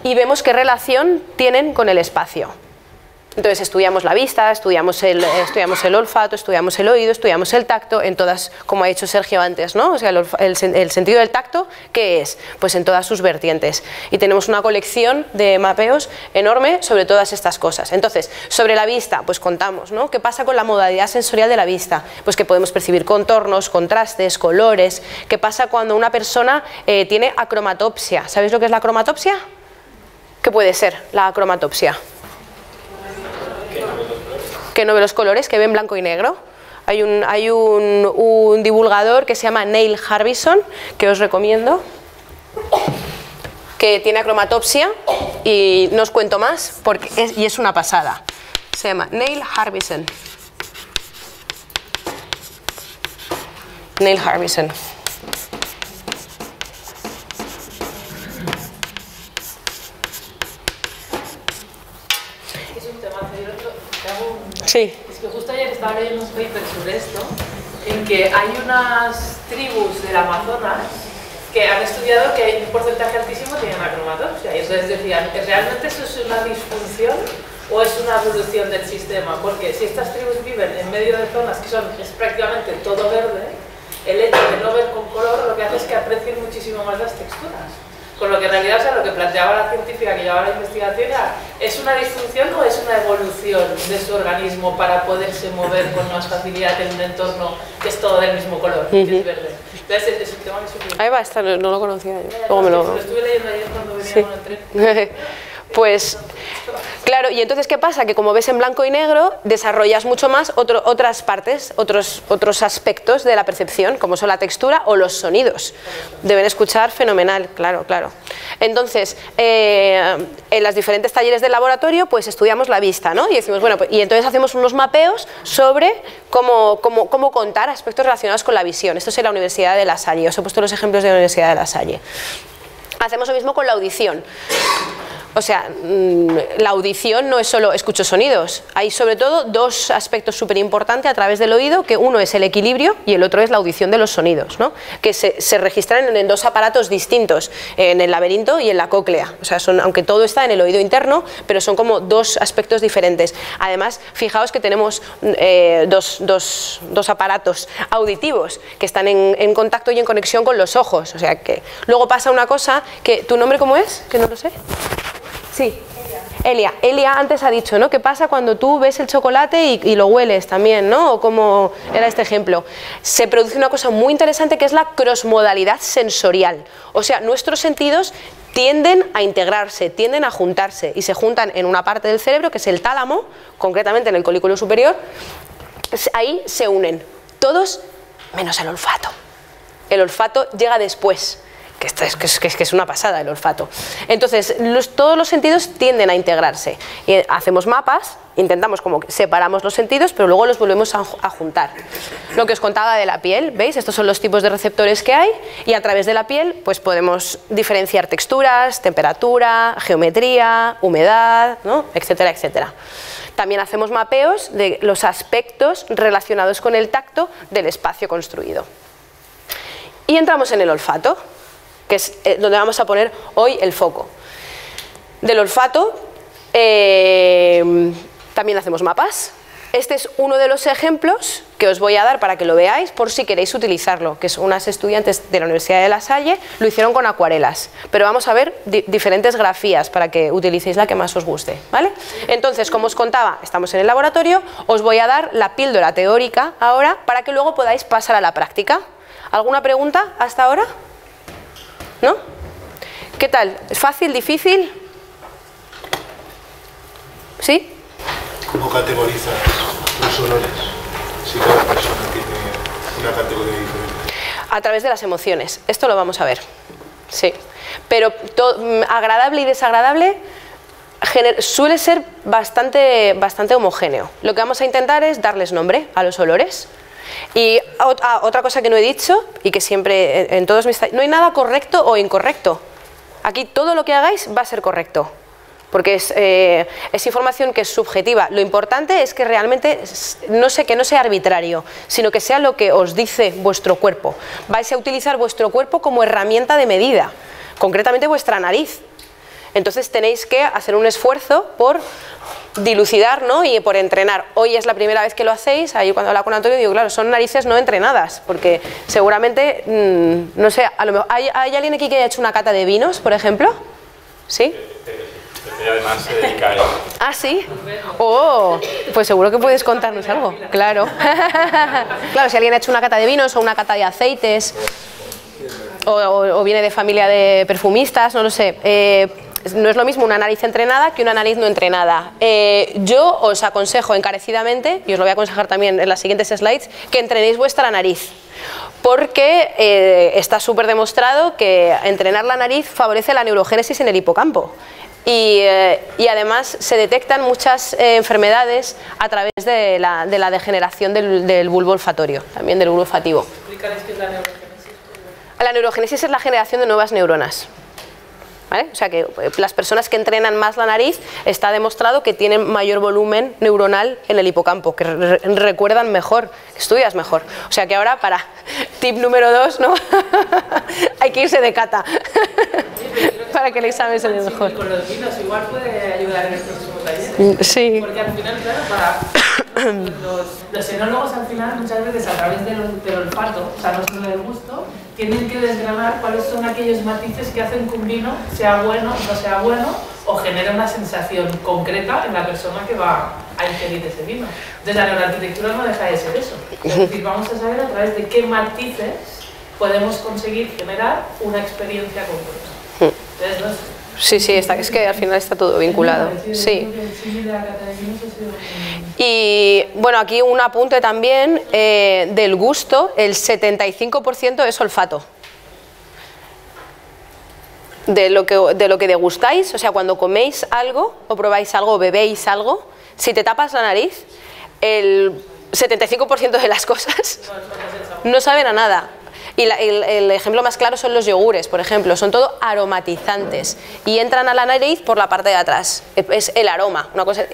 y vemos qué relación tienen con el espacio. Entonces estudiamos la vista, estudiamos el olfato, estudiamos el oído, estudiamos el tacto, en todas, como ha dicho Sergio antes, ¿no? O sea, el sentido del tacto, ¿qué es? Pues en todas sus vertientes. Y tenemos una colección de mapeos enorme sobre todas estas cosas. Entonces, sobre la vista, pues contamos, ¿no? ¿Qué pasa con la modalidad sensorial de la vista? Pues que podemos percibir contornos, contrastes, colores. ¿Qué pasa cuando una persona tiene acromatopsia? ¿Sabéis lo que es la acromatopsia? ¿Qué puede ser la acromatopsia? Que no ve los colores, que ve en blanco y negro. Hay un divulgador que se llama Neil Harbisson, que os recomiendo, que tiene acromatopsia, y no os cuento más porque es una pasada. Se llama Neil Harbisson. Neil Harbisson. Sí. Es que justo ayer estaba leyendo un paper sobre esto, en que hay unas tribus del Amazonas que han estudiado que hay un porcentaje altísimo que tienen acromatopsia. Y entonces decían, ¿realmente eso es una disfunción o es una evolución del sistema? Porque si estas tribus viven en medio de zonas que es prácticamente todo verde, el hecho de no ver con color lo que hace es que aprecien muchísimo más las texturas. Con lo que en realidad, o sea, lo que planteaba la científica que llevaba la investigación era, ¿es una disfunción o es una evolución de su organismo para poderse mover con más facilidad en un entorno que es todo del mismo color, que es verde? Entonces, es un tema que ahí va a estar, no lo conocía yo. Luego lo estuve leyendo ayer cuando venía con el tren. Pues, claro, y entonces ¿qué pasa? Que como ves en blanco y negro, desarrollas mucho más otras partes, otros aspectos de la percepción, como son la textura o los sonidos. Deben escuchar fenomenal, claro, claro. Entonces, en los diferentes talleres del laboratorio, pues estudiamos la vista, ¿no? Y decimos, bueno, pues, y entonces hacemos unos mapeos sobre cómo contar aspectos relacionados con la visión. Esto es en la Universidad de La Salle, os he puesto los ejemplos de la Universidad de La Salle. Hacemos lo mismo con la audición. O sea, la audición no es solo escucho sonidos, hay sobre todo dos aspectos súper importantes a través del oído, que uno es el equilibrio y el otro es la audición de los sonidos, ¿no? Que se registran en dos aparatos distintos, en el laberinto y en la cóclea. O sea, aunque todo está en el oído interno, pero son como dos aspectos diferentes. Además, fijaos que tenemos dos aparatos auditivos que están en contacto y en conexión con los ojos. O sea que luego pasa una cosa que, ¿tu nombre cómo es? Que no lo sé. Sí, Elia antes ha dicho, ¿no? ¿Qué pasa cuando tú ves el chocolate y lo hueles también, ¿no? O como era este ejemplo. Se produce una cosa muy interesante que es la crossmodalidad sensorial. O sea, nuestros sentidos tienden a integrarse, tienden a juntarse y se juntan en una parte del cerebro que es el tálamo, concretamente en el colículo superior. Ahí se unen, todos menos el olfato. El olfato llega después. Que es una pasada el olfato. Entonces, todos los sentidos tienden a integrarse. Y hacemos mapas, intentamos como que separamos los sentidos, pero luego los volvemos a juntar. Lo que os contaba de la piel, ¿veis? Estos son los tipos de receptores que hay, y a través de la piel pues podemos diferenciar texturas, temperatura, geometría, humedad, ¿no? Etcétera, etcétera. También hacemos mapeos de los aspectos relacionados con el tacto del espacio construido. Y entramos en el olfato, que es donde vamos a poner hoy el foco. Del olfato también hacemos mapas. Este es uno de los ejemplos que os voy a dar para que lo veáis por si queréis utilizarlo, que es unas estudiantes de la Universidad de La Salle lo hicieron con acuarelas, pero vamos a ver diferentes grafías para que utilicéis la que más os guste, ¿vale? Entonces, como os contaba, estamos en el laboratorio, os voy a dar la píldora teórica ahora para que luego podáis pasar a la práctica. ¿Alguna pregunta hasta ahora? ¿No? ¿Qué tal? ¿Es fácil, difícil? ¿Sí? ¿Cómo categorizas los olores? Si cada persona tiene una categoría diferente. A través de las emociones. Esto lo vamos a ver. Sí. Pero agradable y desagradable suele ser bastante homogéneo. Lo que vamos a intentar es darles nombre a los olores. Y otra cosa que no he dicho y que siempre en todos mis talleres, no hay nada correcto o incorrecto. Aquí todo lo que hagáis va a ser correcto, porque es información que es subjetiva. Lo importante es que realmente que no sea arbitrario, sino que sea lo que os dice vuestro cuerpo. Vais a utilizar vuestro cuerpo como herramienta de medida. concretamente vuestra nariz. Entonces tenéis que hacer un esfuerzo por dilucidar, ¿no? Y por entrenar. Hoy es la primera vez que lo hacéis. Ahí cuando hablo con Antonio digo, claro, son narices no entrenadas, porque seguramente, no sé, a lo mejor, ¿hay alguien aquí que haya hecho una cata de vinos, por ejemplo? ¿Sí? Y además se dedica a ello. ¿Ah, sí? Oh, pues seguro que puedes contarnos algo. Claro. Claro, si alguien ha hecho una cata de vinos o una cata de aceites, o viene de familia de perfumistas, no lo sé. No es lo mismo una nariz entrenada que una nariz no entrenada. Yo os aconsejo encarecidamente, y os lo voy a aconsejar también en las siguientes slides, que entrenéis vuestra nariz. Porque está súper demostrado que entrenar la nariz favorece la neurogénesis en el hipocampo. Y además se detectan muchas enfermedades a través de la degeneración del bulbo olfatorio, también del bulbo olfativo. ¿Explicaréis qué es la neurogénesis? La neurogénesis es la generación de nuevas neuronas. ¿Vale? O sea que las personas que entrenan más la nariz está demostrado que tienen mayor volumen neuronal en el hipocampo, que recuerdan mejor, que estudias mejor. O sea que ahora para tip número 2, ¿no? Hay que irse de cata para que el examen sea mejor. Con los vinos igual puede ayudar en el próximo taller. Sí. Porque al final, claro, para los enólogos al final muchas veces a través del olfato, o sea, no solo del gusto, tienen que desgranar cuáles son aquellos matices que hacen que un vino sea bueno, no sea bueno, o genere una sensación concreta en la persona que va a ingerir ese vino. Entonces la neuroarquitectura no deja de ser eso. Es decir, vamos a saber a través de qué matices podemos conseguir generar una experiencia concreta. Entonces, no sé. Sí, sí, es que al final está todo vinculado. Sí. Y bueno, aquí un apunte también del gusto, el 75% es olfato. De lo que degustáis, o sea, cuando coméis algo, o probáis algo, o bebéis algo, si te tapas la nariz, el 75% de las cosas no saben a nada. Y el ejemplo más claro son los yogures, por ejemplo, son todo aromatizantes y entran a la nariz por la parte de atrás, es el aroma, una cosa,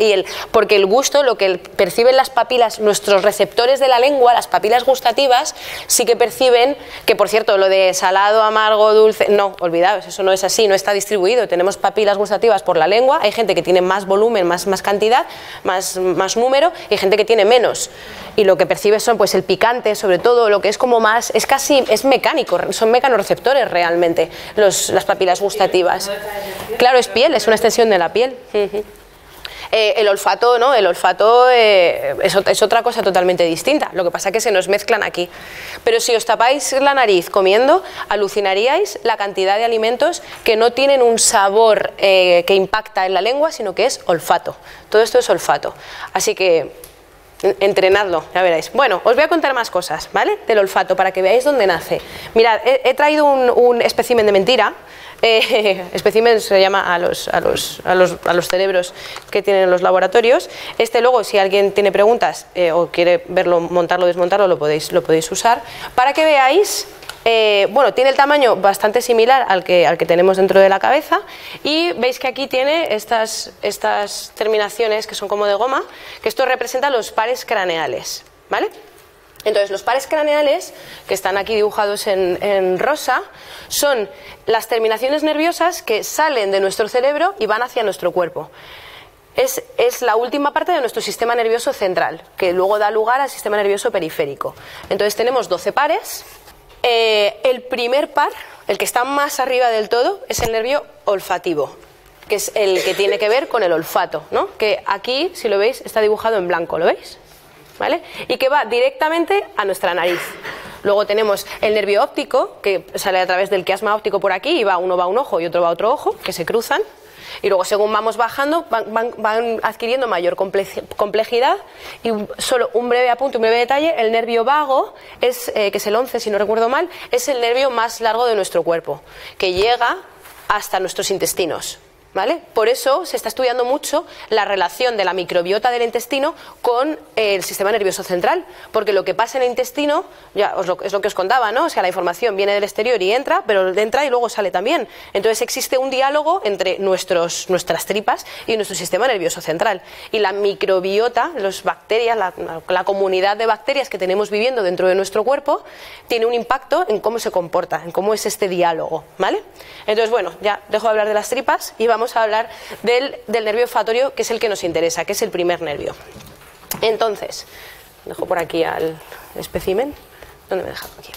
porque el gusto, lo que perciben las papilas, nuestros receptores de la lengua, las papilas gustativas, sí que perciben, que por cierto, lo de salado, amargo, dulce, no, olvidaos, eso no es así, no está distribuido, tenemos papilas gustativas por la lengua, hay gente que tiene más volumen, más cantidad, más número, y hay gente que tiene menos. Y lo que percibes son pues el picante, sobre todo, lo que es como más, es mecánico, son mecanorreceptores realmente las papilas gustativas. Claro, es piel, es una extensión de la piel. El olfato, ¿no? El olfato es otra cosa totalmente distinta, lo que pasa es que se nos mezclan aquí. Pero si os tapáis la nariz comiendo, alucinaríais la cantidad de alimentos que no tienen un sabor que impacta en la lengua, sino que es olfato. Todo esto es olfato. Así que entrenadlo, ya veréis. Bueno, os voy a contar más cosas, ¿vale? Del olfato, para que veáis dónde nace. Mirad, he traído un espécimen de mentira. Espécimen se llama a los cerebros que tienen en los laboratorios. Luego, si alguien tiene preguntas o quiere verlo, montarlo, desmontarlo, lo podéis usar, para que veáis. Bueno, tiene el tamaño bastante similar al que tenemos dentro de la cabeza, y veis que aquí tiene estas terminaciones que son como de goma, que esto representa los pares craneales, ¿vale? Entonces, los pares craneales, que están aquí dibujados en rosa, son las terminaciones nerviosas que salen de nuestro cerebro y van hacia nuestro cuerpo. Es la última parte de nuestro sistema nervioso central, que luego da lugar al sistema nervioso periférico. Entonces, tenemos 12 pares. El primer par, el que está más arriba del todo, es el nervio olfativo, que es el que tiene que ver con el olfato, ¿no? Que aquí, si lo veis, está dibujado en blanco, ¿lo veis? ¿Vale? Y que va directamente a nuestra nariz. Luego tenemos el nervio óptico, que sale a través del quiasma óptico por aquí, y uno va a un ojo y otro va a otro ojo, que se cruzan. Y luego, según vamos bajando, van adquiriendo mayor complejidad. Y solo un breve apunte, un breve detalle: el nervio vago, que es el 11, si no recuerdo mal, es el nervio más largo de nuestro cuerpo, que llega hasta nuestros intestinos, ¿vale? Por eso se está estudiando mucho la relación de la microbiota del intestino con el sistema nervioso central, porque lo que pasa en el intestino, ya es lo que os contaba, ¿no? O sea, la información viene del exterior y entra, pero entra y luego sale también. Entonces existe un diálogo entre nuestras tripas y nuestro sistema nervioso central. Y la microbiota, las bacterias, la comunidad de bacterias que tenemos viviendo dentro de nuestro cuerpo, tiene un impacto en cómo se comporta, en cómo es este diálogo, ¿vale? Entonces, bueno, ya dejo de hablar de las tripas y vamos a hablar del nervio olfatorio, que es el que nos interesa, que es el primer nervio. Entonces, dejo por aquí al espécimen. ¿Dónde me he dejado? Aquí.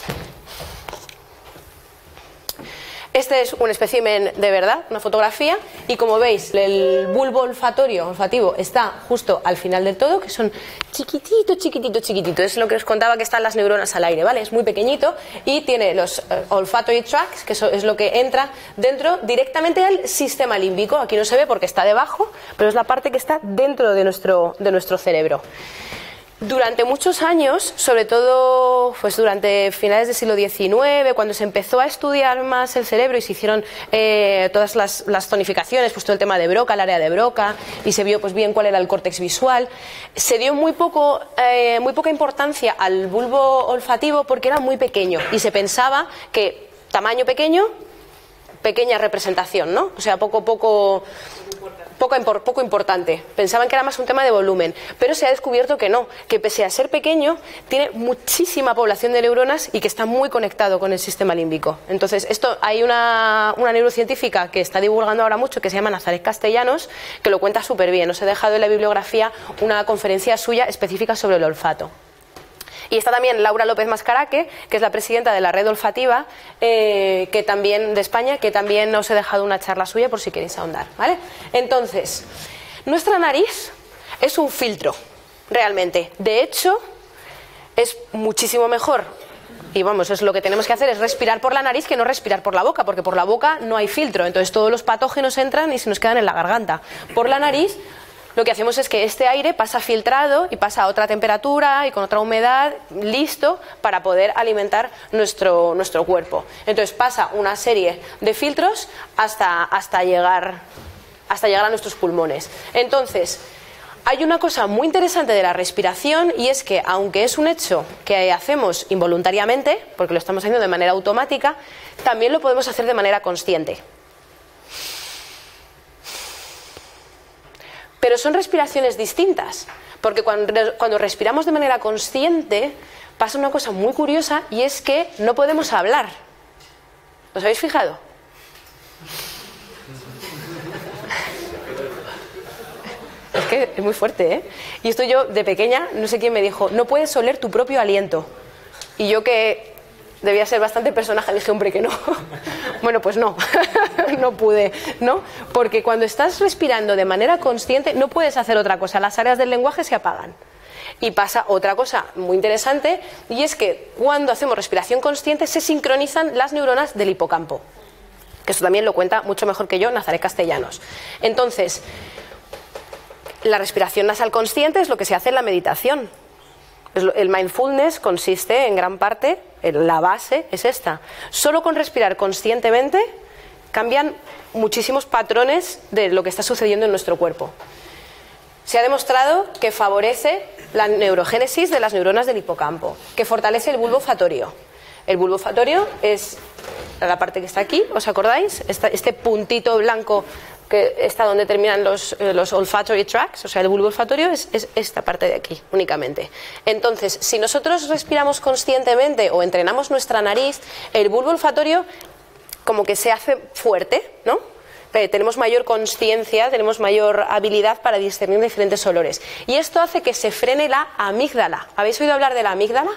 Este es un espécimen de verdad, una fotografía, y como veis, el bulbo olfativo está justo al final del todo, que son chiquitito. Es lo que os contaba, que están las neuronas al aire, ¿vale? Es muy pequeñito y tiene los olfatory tracts, que es lo que entra dentro directamente al sistema límbico. Aquí no se ve porque está debajo, pero es la parte que está dentro de nuestro cerebro. Durante muchos años, sobre todo pues durante finales del siglo XIX, cuando se empezó a estudiar más el cerebro y se hicieron todas las zonificaciones, pues todo el tema de Broca, el área de Broca, y se vio pues bien cuál era el córtex visual, se dio muy poca importancia al bulbo olfativo porque era muy pequeño y se pensaba que tamaño pequeño, pequeña representación, ¿no? O sea, poco importante. Pensaban que era más un tema de volumen, pero se ha descubierto que no, que pese a ser pequeño, tiene muchísima población de neuronas y que está muy conectado con el sistema límbico. Entonces, hay una neurocientífica que está divulgando ahora mucho, que se llama Nazaret Castellanos, que lo cuenta súper bien. Os he dejado en la bibliografía una conferencia suya específica sobre el olfato. Y está también Laura López Mascaraque, que es la presidenta de la red olfativa de España, que también os he dejado una charla suya por si queréis ahondar, ¿vale? Entonces, nuestra nariz es un filtro, realmente. De hecho, es muchísimo mejor, y vamos, es lo que tenemos que hacer, es respirar por la nariz que no respirar por la boca, porque por la boca no hay filtro, entonces todos los patógenos entran y se nos quedan en la garganta. Por la nariz, lo que hacemos es que este aire pasa filtrado y pasa a otra temperatura y con otra humedad, listo para poder alimentar nuestro cuerpo. Entonces pasa una serie de filtros hasta llegar a nuestros pulmones. Entonces, hay una cosa muy interesante de la respiración, y es que aunque es un hecho que hacemos involuntariamente, porque lo estamos haciendo de manera automática, también lo podemos hacer de manera consciente. Pero son respiraciones distintas, porque cuando respiramos de manera consciente pasa una cosa muy curiosa, y es que no podemos hablar. ¿Os habéis fijado? Es que es muy fuerte, ¿eh? Y esto yo de pequeña, no sé quién me dijo, no puedes oler tu propio aliento. Y yo, que debía ser bastante personaje, dije, hombre, que no. Bueno, pues no, no pude, ¿no? Porque cuando estás respirando de manera consciente no puedes hacer otra cosa, las áreas del lenguaje se apagan. Y pasa otra cosa muy interesante, y es que cuando hacemos respiración consciente se sincronizan las neuronas del hipocampo, que eso también lo cuenta mucho mejor que yo Nazaret Castellanos. Entonces, la respiración nasal consciente es lo que se hace en la meditación. El mindfulness consiste en gran parte, la base es esta. Solo con respirar conscientemente cambian muchísimos patrones de lo que está sucediendo en nuestro cuerpo. Se ha demostrado que favorece la neurogénesis de las neuronas del hipocampo, que fortalece el bulbo olfatorio. El bulbo olfatorio es la parte que está aquí, ¿os acordáis? Este puntito blanco que está donde terminan los olfactory tracts, o sea, el bulbo olfatorio es esta parte de aquí únicamente. Entonces, si nosotros respiramos conscientemente o entrenamos nuestra nariz, el bulbo olfatorio como que se hace fuerte, ¿no? Tenemos mayor conciencia, tenemos mayor habilidad para discernir diferentes olores. Y esto hace que se frene la amígdala. ¿Habéis oído hablar de la amígdala?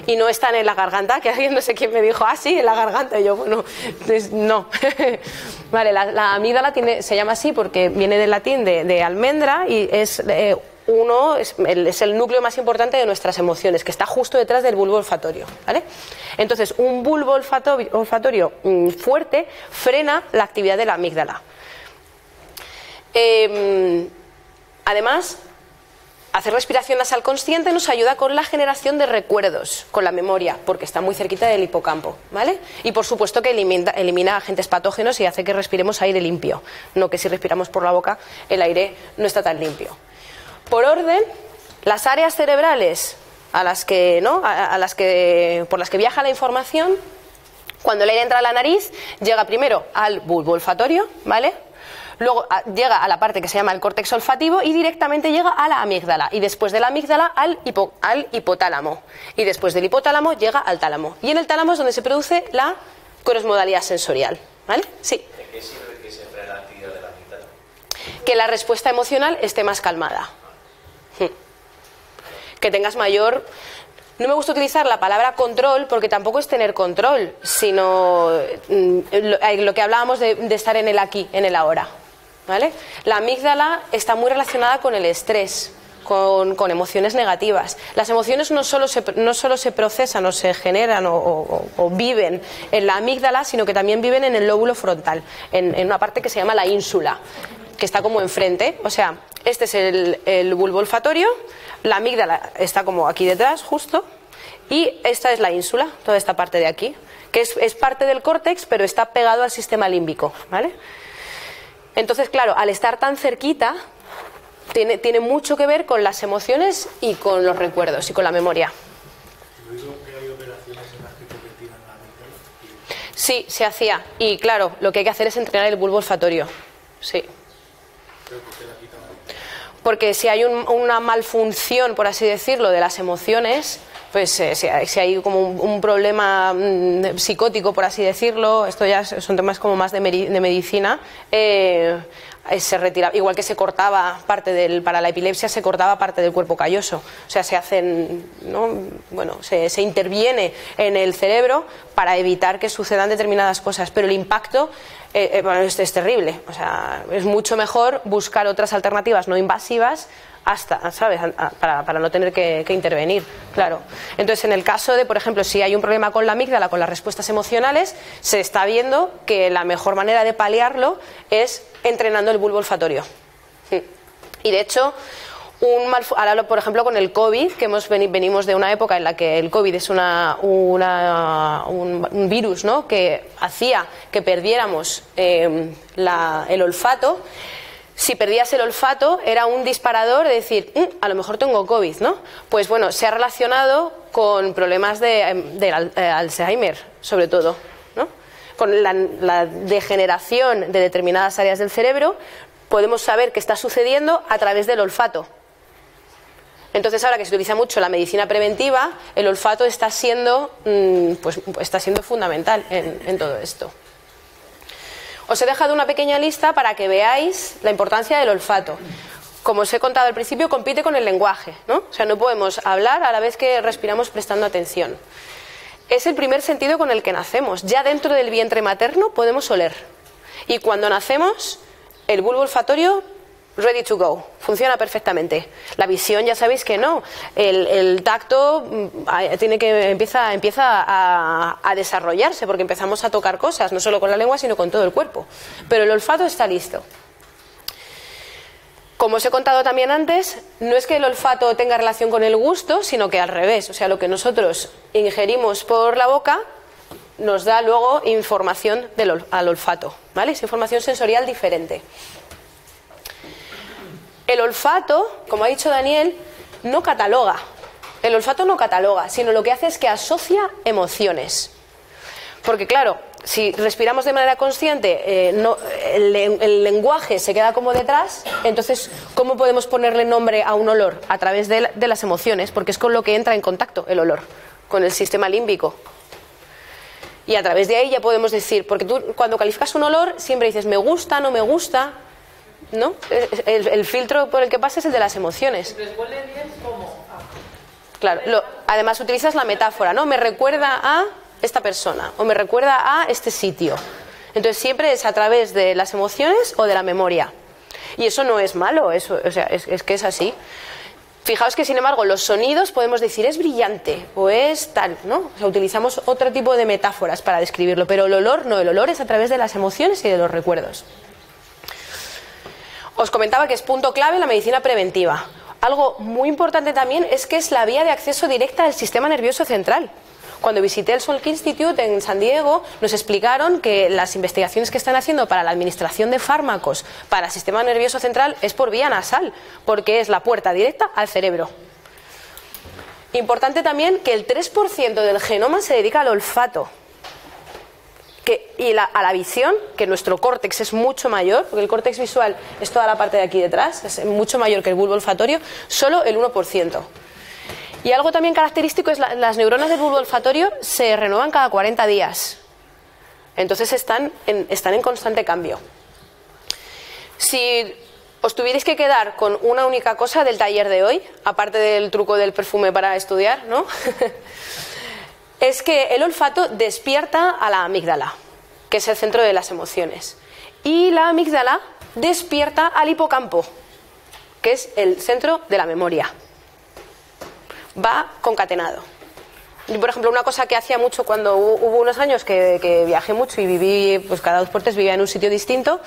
Y no están en la garganta, que alguien no sé quién me dijo, sí, en la garganta, y yo, bueno, pues no. Vale, la amígdala se llama así porque viene del latín de almendra, y es el núcleo más importante de nuestras emociones, que está justo detrás del bulbo olfatorio, ¿vale? Entonces, un bulbo olfatorio fuerte frena la actividad de la amígdala. Además, hacer respiración nasal consciente nos ayuda con la generación de recuerdos, con la memoria, porque está muy cerquita del hipocampo, ¿vale? Y por supuesto que elimina agentes patógenos y hace que respiremos aire limpio, no que si respiramos por la boca el aire no está tan limpio. Por orden, las áreas cerebrales por las que viaja la información, cuando el aire entra a la nariz, llega primero al bulbo olfatorio, ¿vale? Luego llega a la parte que se llama el córtex olfativo y directamente llega a la amígdala. Y después de la amígdala al hipotálamo. Y después del hipotálamo llega al tálamo. Y en el tálamo es donde se produce la crossmodalidad sensorial. ¿Vale? Sí. ¿De qué sirve que se frene la actividad de la amígdala? Que la respuesta emocional esté más calmada. Que tengas mayor... No me gusta utilizar la palabra control porque tampoco es tener control, sino lo que hablábamos de estar en el aquí, en el ahora. ¿Vale? La amígdala está muy relacionada con el estrés, con emociones negativas. Las emociones no solo se procesan o se generan o viven en la amígdala, sino que también viven en el lóbulo frontal, en una parte que se llama la ínsula, que está como enfrente. O sea, este es el bulbo olfatorio, la amígdala está como aquí detrás, justo, y esta es la ínsula, toda esta parte de aquí, que es parte del córtex, pero está pegado al sistema límbico, ¿vale? Entonces, claro, al estar tan cerquita, tiene mucho que ver con las emociones y con los recuerdos y con la memoria. Sí, se hacía. Y claro, lo que hay que hacer es entrenar el bulbo olfatorio. Sí. Porque si hay una malfunción, por así decirlo, de las emociones, pues si hay como un problema psicótico, por así decirlo, esto ya son temas como más de medicina, se retira, igual que se cortaba parte para la epilepsia se cortaba parte del cuerpo calloso, o sea, se hacen, ¿no? Bueno, se interviene en el cerebro para evitar que sucedan determinadas cosas, pero el impacto bueno, es terrible, o sea, es mucho mejor buscar otras alternativas no invasivas ¿sabes? Para no tener que intervenir, claro. Entonces, en el caso de, por ejemplo, si hay un problema con la amígdala, con las respuestas emocionales, se está viendo que la mejor manera de paliarlo es entrenando el bulbo olfatorio. Y de hecho, ahora, por ejemplo, con el COVID, que venimos de una época en la que el COVID es un virus, ¿no? Que hacía que perdiéramos el olfato. Si perdías el olfato, era un disparador de decir, a lo mejor tengo COVID, ¿no? Pues bueno, se ha relacionado con problemas de Alzheimer, sobre todo, ¿no? Con la degeneración de determinadas áreas del cerebro, podemos saber qué está sucediendo a través del olfato. Entonces, ahora que se utiliza mucho la medicina preventiva, el olfato está siendo fundamental en todo esto. Os he dejado una pequeña lista para que veáis la importancia del olfato. Como os he contado al principio, compite con el lenguaje, ¿no? O sea, no podemos hablar a la vez que respiramos prestando atención. Es el primer sentido con el que nacemos. Ya dentro del vientre materno podemos oler. Y cuando nacemos, el bulbo olfatorio, ready to go, funciona perfectamente. La visión ya sabéis que no. El tacto empieza a desarrollarse porque empezamos a tocar cosas, no solo con la lengua, sino con todo el cuerpo. Pero el olfato está listo. Como os he contado también antes, no es que el olfato tenga relación con el gusto, sino que al revés. O sea, lo que nosotros ingerimos por la boca nos da luego información al olfato, ¿vale? Es información sensorial diferente. El olfato, como ha dicho Daniel, no cataloga. El olfato no cataloga, sino lo que hace es que asocia emociones. Porque claro, si respiramos de manera consciente, el lenguaje se queda como detrás, entonces, ¿cómo podemos ponerle nombre a un olor? A través de las emociones, porque es con lo que entra en contacto el olor, con el sistema límbico. Y a través de ahí ya podemos decir, porque tú cuando calificas un olor siempre dices, me gusta, no me gusta, ¿no? El filtro por el que pasa es el de las emociones. ¿Les huele bien? ¿Cómo? Claro, además utilizas la metáfora, ¿no? Me recuerda a esta persona o me recuerda a este sitio. Entonces siempre es a través de las emociones o de la memoria. Y eso no es malo, eso, o sea, es que es así. Fijaos que, sin embargo, los sonidos podemos decir es brillante o es tal, ¿no? O sea, utilizamos otro tipo de metáforas para describirlo, pero el olor no, el olor es a través de las emociones y de los recuerdos. Os comentaba que es punto clave en la medicina preventiva. algo muy importante también es que es la vía de acceso directa al sistema nervioso central. Cuando visité el Salk Institute en San Diego, nos explicaron que las investigaciones que están haciendo para la administración de fármacos para el sistema nervioso central es por vía nasal, porque es la puerta directa al cerebro. Importante también que el 3% del genoma se dedica al olfato. A la visión, que nuestro córtex es mucho mayor, porque el córtex visual es toda la parte de aquí detrás, es mucho mayor que el bulbo olfatorio, solo el 1%. Y algo también característico es las neuronas del bulbo olfatorio se renuevan cada 40 días. Entonces están en constante cambio. Si os tuvierais que quedar con una única cosa del taller de hoy, aparte del truco del perfume para estudiar, ¿no? Es que el olfato despierta a la amígdala, que es el centro de las emociones. Y la amígdala despierta al hipocampo, que es el centro de la memoria. Va concatenado. Yo, por ejemplo, una cosa que hacía mucho cuando hubo unos años que viajé mucho y viví, pues cada 2 por 3 vivía en un sitio distinto,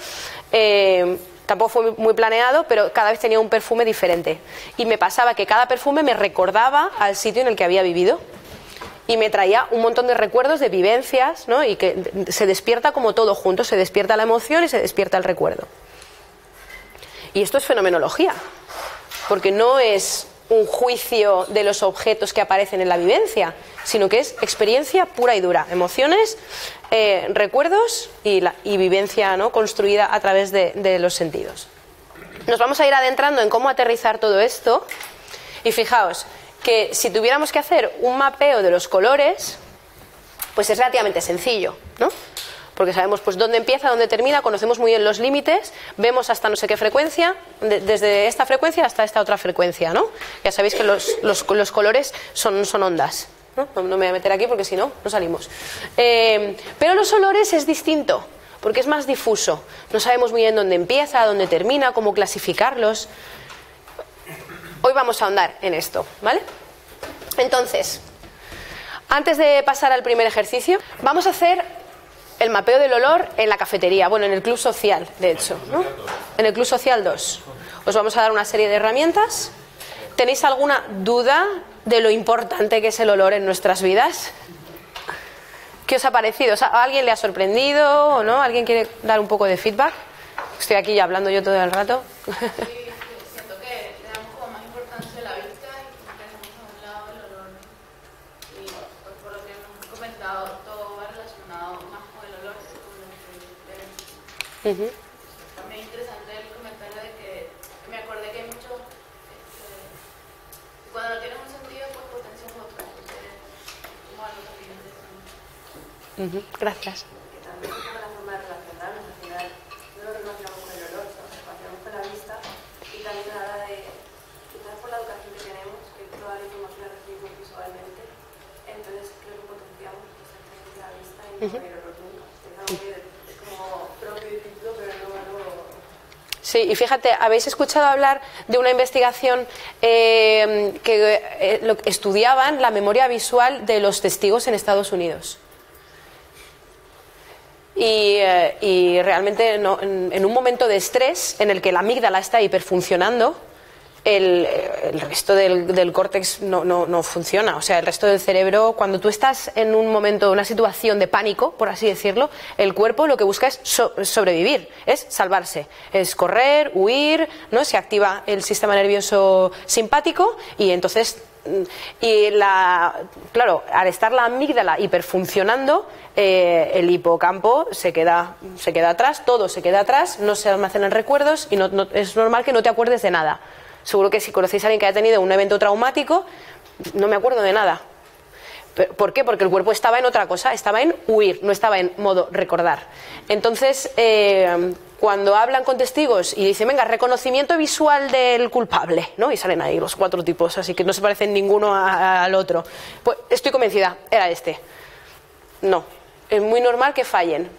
tampoco fue muy planeado, pero cada vez tenía un perfume diferente. Y me pasaba que cada perfume me recordaba al sitio en el que había vivido. Y me traía un montón de recuerdos, de vivencias, ¿no? Y que se despierta como todo junto, se despierta la emoción y se despierta el recuerdo. Y esto es fenomenología, porque no es un juicio de los objetos que aparecen en la vivencia, sino que es experiencia pura y dura, emociones, recuerdos y vivencia, ¿no? Construida a través de los sentidos. Nos vamos a ir adentrando en cómo aterrizar todo esto y fijaos que si tuviéramos que hacer un mapeo de los colores, pues es relativamente sencillo, ¿no? Porque sabemos pues dónde empieza, dónde termina, conocemos muy bien los límites, vemos hasta no sé qué frecuencia, desde esta frecuencia hasta esta otra frecuencia, ¿no? Ya sabéis que los colores son ondas, ¿no? No me voy a meter aquí porque si no, no salimos. Pero los olores es distinto, porque es más difuso. No sabemos muy bien dónde empieza, dónde termina, cómo clasificarlos. Hoy vamos a ahondar en esto, ¿vale? Entonces, antes de pasar al primer ejercicio, vamos a hacer el mapeo del olor en la cafetería, bueno, en el club social, de hecho, ¿no? En el club social 2. Os vamos a dar una serie de herramientas. ¿Tenéis alguna duda de lo importante que es el olor en nuestras vidas? ¿Qué os ha parecido? ¿A alguien le ha sorprendido o no? ¿Alguien quiere dar un poco de feedback? Estoy aquí ya hablando yo todo el rato. También interesante el comentario de que me acordé que hay mucho cuando no tienen un sentido pues potencian otro, como algo también. Gracias. Que también es una forma de relacionarnos, al final no lo relacionamos con el olor, nos relacionamos con la vista y también a la hora de, quizás por la educación que tenemos, que toda la información la recibimos visualmente, entonces creo que potenciamos exactamente la vista y no el olor nunca. Es algo que es como propio y título, pero no algo... Sí, y fíjate, habéis escuchado hablar de una investigación que estudiaban la memoria visual de los testigos en Estados Unidos. Y realmente en un momento de estrés en el que la amígdala está hiperfuncionando, el resto del córtex no funciona. O sea, el resto del cerebro, cuando tú estás en un momento, una situación de pánico, por así decirlo, el cuerpo lo que busca es sobrevivir, es salvarse, es correr, huir, ¿no? Se activa el sistema nervioso simpático y entonces... claro, al estar la amígdala hiperfuncionando, el hipocampo se queda atrás, todo se queda atrás, no se almacenan recuerdos y es normal que no te acuerdes de nada. Seguro que si conocéis a alguien que haya tenido un evento traumático, no me acuerdo de nada. ¿Por qué? Porque el cuerpo estaba en otra cosa, estaba en huir, no estaba en modo recordar. Entonces, cuando hablan con testigos y dicen, venga, reconocimiento visual del culpable, ¿no? Y salen ahí los 4 tipos, así que no se parecen ninguno al otro. Pues estoy convencida, era este. No, es muy normal que fallen.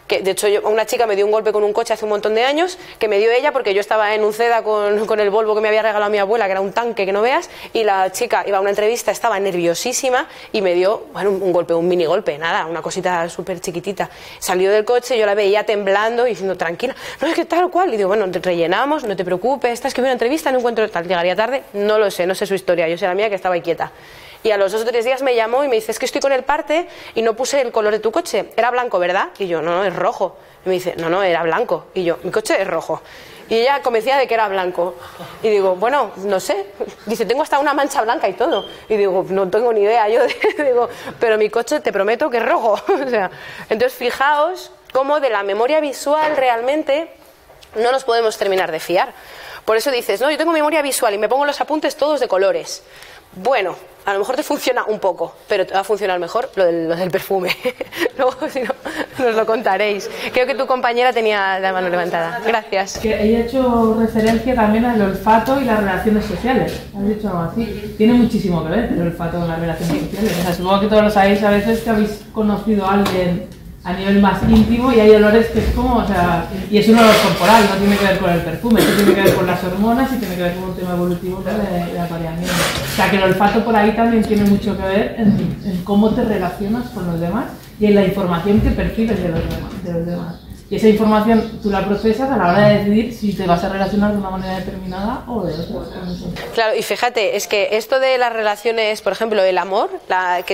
que de hecho una chica me dio un golpe con un coche hace un montón de años, que me dio ella porque yo estaba en Uceda con el Volvo que me había regalado mi abuela, que era un tanque que no veas, y la chica iba a una entrevista, estaba nerviosísima y me dio, bueno, un golpe, un mini golpe, nada, una cosita súper chiquitita. Salió del coche, yo la veía temblando y diciendo, tranquila, no es que tal cual, y digo, bueno, rellenamos, no te preocupes, esta es que voy a una entrevista, no encuentro tal, llegaría tarde, no lo sé, no sé su historia, yo sé la mía que estaba ahí quieta. Y a los 2 o 3 días me llamó y me dice, es que estoy con el parte y no puse el color de tu coche. Era blanco, ¿verdad? Y yo, no, es rojo. Y me dice, no, era blanco. Y yo, mi coche es rojo. Y ella convencida de que era blanco. Y digo, bueno, no sé. Dice, tengo hasta una mancha blanca y todo. Y digo, no tengo ni idea. Yo digo, pero mi coche te prometo que es rojo. O sea, entonces fijaos cómo de la memoria visual realmente no nos podemos terminar de fiar. Por eso dices, no, yo tengo memoria visual y me pongo los apuntes todos de colores. Bueno, a lo mejor te funciona un poco, pero te va a funcionar mejor lo del perfume. Luego, si no, nos lo contaréis. Creo que tu compañera tenía la mano levantada. Gracias. Que ella ha hecho referencia también al olfato y las relaciones sociales. Has dicho algo así. Tiene muchísimo que ver el olfato con las relaciones sociales. O sea, supongo que todos lo sabéis a veces que habéis conocido a alguien a nivel más íntimo y hay olores que es como, o sea, y es un olor corporal, no tiene que ver con el perfume, esto tiene que ver con las hormonas y tiene que ver con un tema evolutivo de apareamiento. O sea, que el olfato por ahí también tiene mucho que ver en cómo te relacionas con los demás y en la información que percibes de los demás. Y esa información tú la procesas a la hora de decidir si te vas a relacionar de una manera determinada o de otra. Claro, y fíjate, es que esto de las relaciones, por ejemplo, el amor,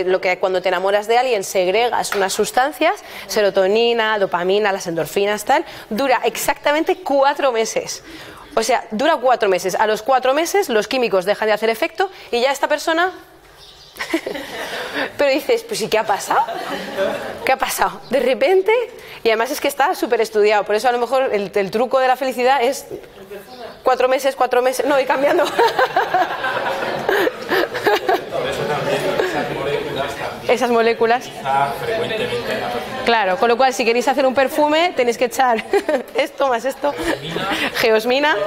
lo que cuando te enamoras de alguien segregas unas sustancias, serotonina, dopamina, las endorfinas, tal, dura exactamente 4 meses. O sea, dura 4 meses. A los 4 meses los químicos dejan de hacer efecto y ya esta persona... Pero dices, pues ¿y qué ha pasado? ¿Qué ha pasado? De repente, y además es que está súper estudiado, por eso a lo mejor el truco de la felicidad es 4 meses, no, ir cambiando. Esas moléculas. Claro, con lo cual si queréis hacer un perfume tenéis que echar esto más esto, geosmina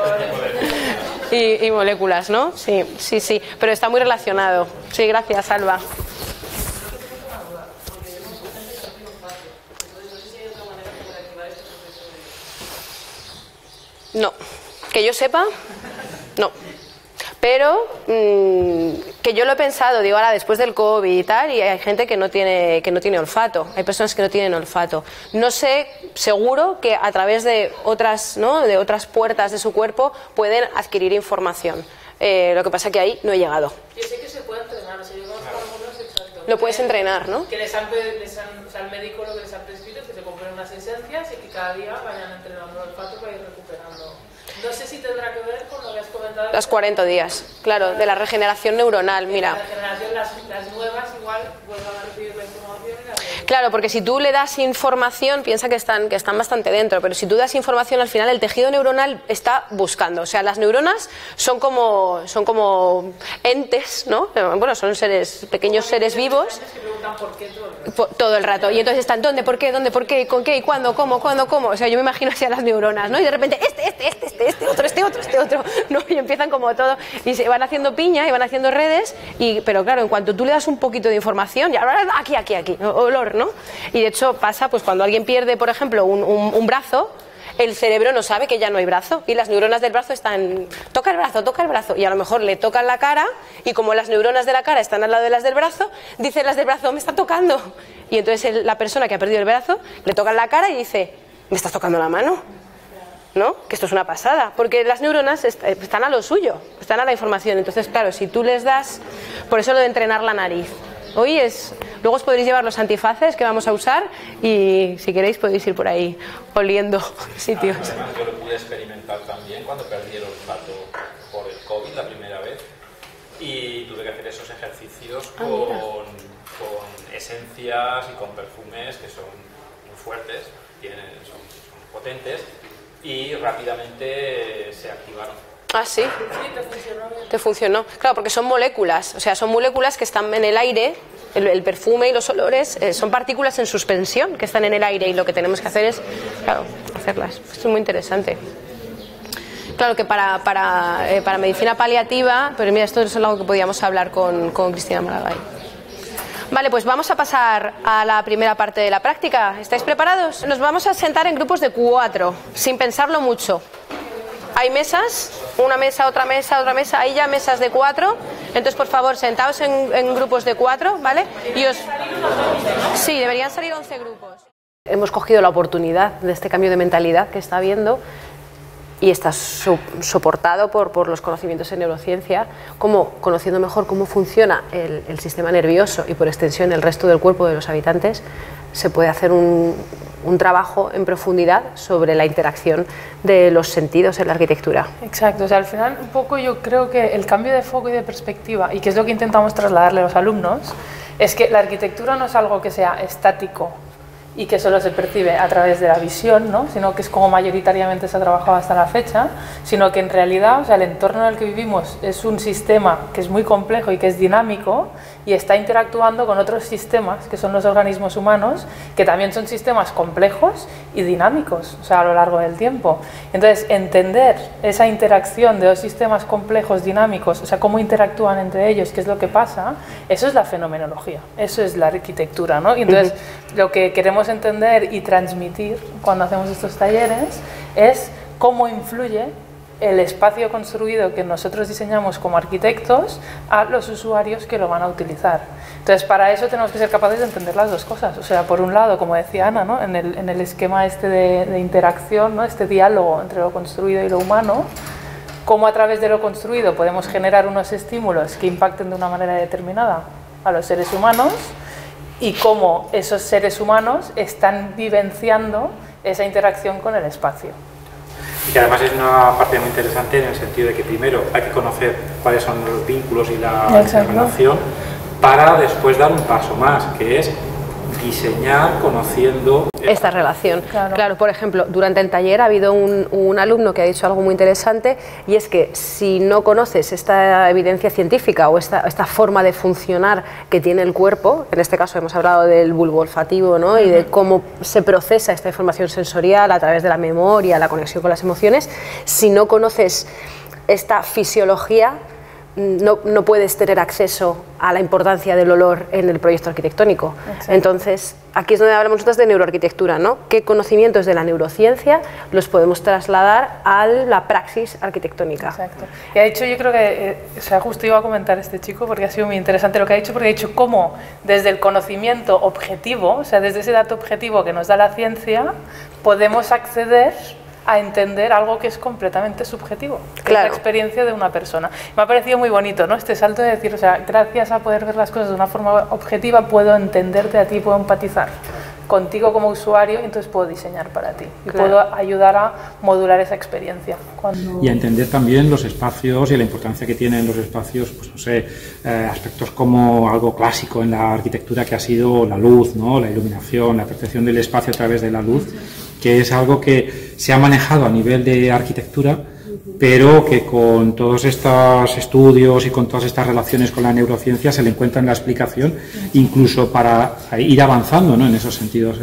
y moléculas, ¿no? Sí, pero está muy relacionado. Sí, gracias, Alba. No, que yo sepa, no. Pero que yo lo he pensado, digo, ahora después del COVID y tal, y hay gente que no tiene olfato, hay personas que no tienen olfato. No sé, seguro que a través de otras, ¿no?, de otras puertas de su cuerpo pueden adquirir información. Lo que pasa es que ahí no he llegado. Yo sé que se puede entrenar, o sea, yo conozco algunos exactos. Lo puedes entrenar, ¿no? Que o sea, el médico lo que les ha prescrito es que se compren unas esencias y que cada día vayan entrenando el olfato para ir recuperando. No sé si tendrá que ver con lo que has comentado. Los 40 días, claro, de la regeneración neuronal, mira. La regeneración, las nuevas igual vuelvan a recibir la información. Claro, porque si tú le das información, piensa que están bastante dentro, pero si tú das información, al final el tejido neuronal está buscando. O sea, las neuronas son como entes, ¿no? Bueno, son pequeños seres vivos. Todo el rato. Y entonces están, ¿dónde? ¿Por qué? ¿Dónde? ¿Por qué? ¿Con qué? ¿Y cuándo? ¿Cómo? ¿Cuándo? ¿Cómo? O sea, yo me imagino así a las neuronas, ¿no? Y de repente, este otro, ¿no? Y empiezan como todo, y se van haciendo piña, y van haciendo redes, pero claro, en cuanto tú le das un poquito de información, ya, aquí, olor, ¿no? Y de hecho pasa, pues cuando alguien pierde, por ejemplo, un brazo, el cerebro no sabe que ya no hay brazo y las neuronas del brazo están, toca el brazo, y a lo mejor le tocan la cara y como las neuronas de la cara están al lado de las del brazo, dicen las del brazo, me está tocando, y entonces la persona que ha perdido el brazo le toca la cara y dice, me estás tocando la mano, ¿no? Que esto es una pasada, porque las neuronas están a lo suyo, están a la información. Entonces, claro, si tú les das, por eso lo de entrenar la nariz. Luego os podréis llevar los antifaces que vamos a usar y si queréis podéis ir por ahí oliendo sitios. Además, yo lo pude experimentar también cuando perdí el olfato por el COVID la primera vez y tuve que hacer esos ejercicios con esencias y con perfumes que son muy fuertes, son potentes y rápidamente se activaron. Ah, sí. Te funcionó. Claro, porque son moléculas, o sea, son moléculas que están en el aire, el perfume y los olores son partículas en suspensión que están en el aire y lo que tenemos que hacer es, claro, hacerlas. Esto es muy interesante. Claro que para medicina paliativa, pero mira, esto es algo que podíamos hablar con Cristina Maragall. Vale, pues vamos a pasar a la primera parte de la práctica. ¿Estáis preparados? Nos vamos a sentar en grupos de 4, sin pensarlo mucho. Hay mesas, una mesa, otra mesa, otra mesa, hay ya mesas de 4. Entonces, por favor, sentaos en grupos de 4, ¿vale? Y sí, deberían salir 11 grupos. Hemos cogido la oportunidad de este cambio de mentalidad que está habiendo y está soportado por los conocimientos en neurociencia, como conociendo mejor cómo funciona el sistema nervioso y por extensión el resto del cuerpo de los habitantes, se puede hacer un trabajo en profundidad sobre la interacción de los sentidos en la arquitectura. Exacto, o sea, al final un poco yo creo que el cambio de foco y de perspectiva, y que es lo que intentamos trasladarle a los alumnos, es que la arquitectura no es algo que sea estático y que solo se percibe a través de la visión, ¿no? Sino que es como mayoritariamente se ha trabajado hasta la fecha, sino que en realidad, o sea, el entorno en el que vivimos es un sistema que es muy complejo y que es dinámico y está interactuando con otros sistemas, que son los organismos humanos, que también son sistemas complejos y dinámicos, o sea, a lo largo del tiempo. Entonces, entender esa interacción de dos sistemas complejos, dinámicos, o sea, cómo interactúan entre ellos, qué es lo que pasa, eso es la fenomenología, eso es la arquitectura, ¿no? Y entonces, lo que queremos entender y transmitir cuando hacemos estos talleres es cómo influye el espacio construido que nosotros diseñamos como arquitectos a los usuarios que lo van a utilizar. Entonces, para eso tenemos que ser capaces de entender las dos cosas. O sea, por un lado, como decía Ana, ¿no? en el esquema este de interacción, ¿no? Este diálogo entre lo construido y lo humano, cómo a través de lo construido podemos generar unos estímulos que impacten de una manera determinada a los seres humanos, y cómo esos seres humanos están vivenciando esa interacción con el espacio. Y que además es una parte muy interesante en el sentido de que primero hay que conocer cuáles son los vínculos y la relación para después dar un paso más, que es diseñar conociendo esta relación. Claro, por ejemplo, durante el taller ha habido un alumno que ha dicho algo muy interesante, y es que si no conoces esta evidencia científica o esta forma de funcionar que tiene el cuerpo, en este caso hemos hablado del bulbo olfativo, ¿no? Y de cómo se procesa esta información sensorial a través de la memoria, la conexión con las emociones, si no conoces esta fisiología, no puedes tener acceso a la importancia del olor en el proyecto arquitectónico. Exacto. Entonces, aquí es donde hablamos nosotros de neuroarquitectura, ¿no? ¿Qué conocimientos de la neurociencia los podemos trasladar a la praxis arquitectónica? Exacto. Y ha dicho, yo creo que, o sea, justo iba a comentar este chico porque ha sido muy interesante lo que ha dicho, porque ha dicho cómo desde el conocimiento objetivo, o sea, desde ese dato objetivo que nos da la ciencia, podemos acceder a entender algo que es completamente subjetivo, que es la experiencia de una persona. Me ha parecido muy bonito, ¿no? Este salto de decir, o sea, gracias a poder ver las cosas de una forma objetiva, puedo entenderte a ti, puedo empatizar contigo como usuario, y entonces puedo diseñar para ti y puedo ayudar a modular esa experiencia. Y a entender también los espacios y la importancia que tienen los espacios, pues no sé, aspectos como algo clásico en la arquitectura que ha sido la luz, ¿no? La iluminación, la percepción del espacio a través de la luz, que es algo que se ha manejado a nivel de arquitectura, pero que con todos estos estudios y con todas estas relaciones con la neurociencia se le encuentra en la explicación, incluso para ir avanzando, ¿no? En esos sentidos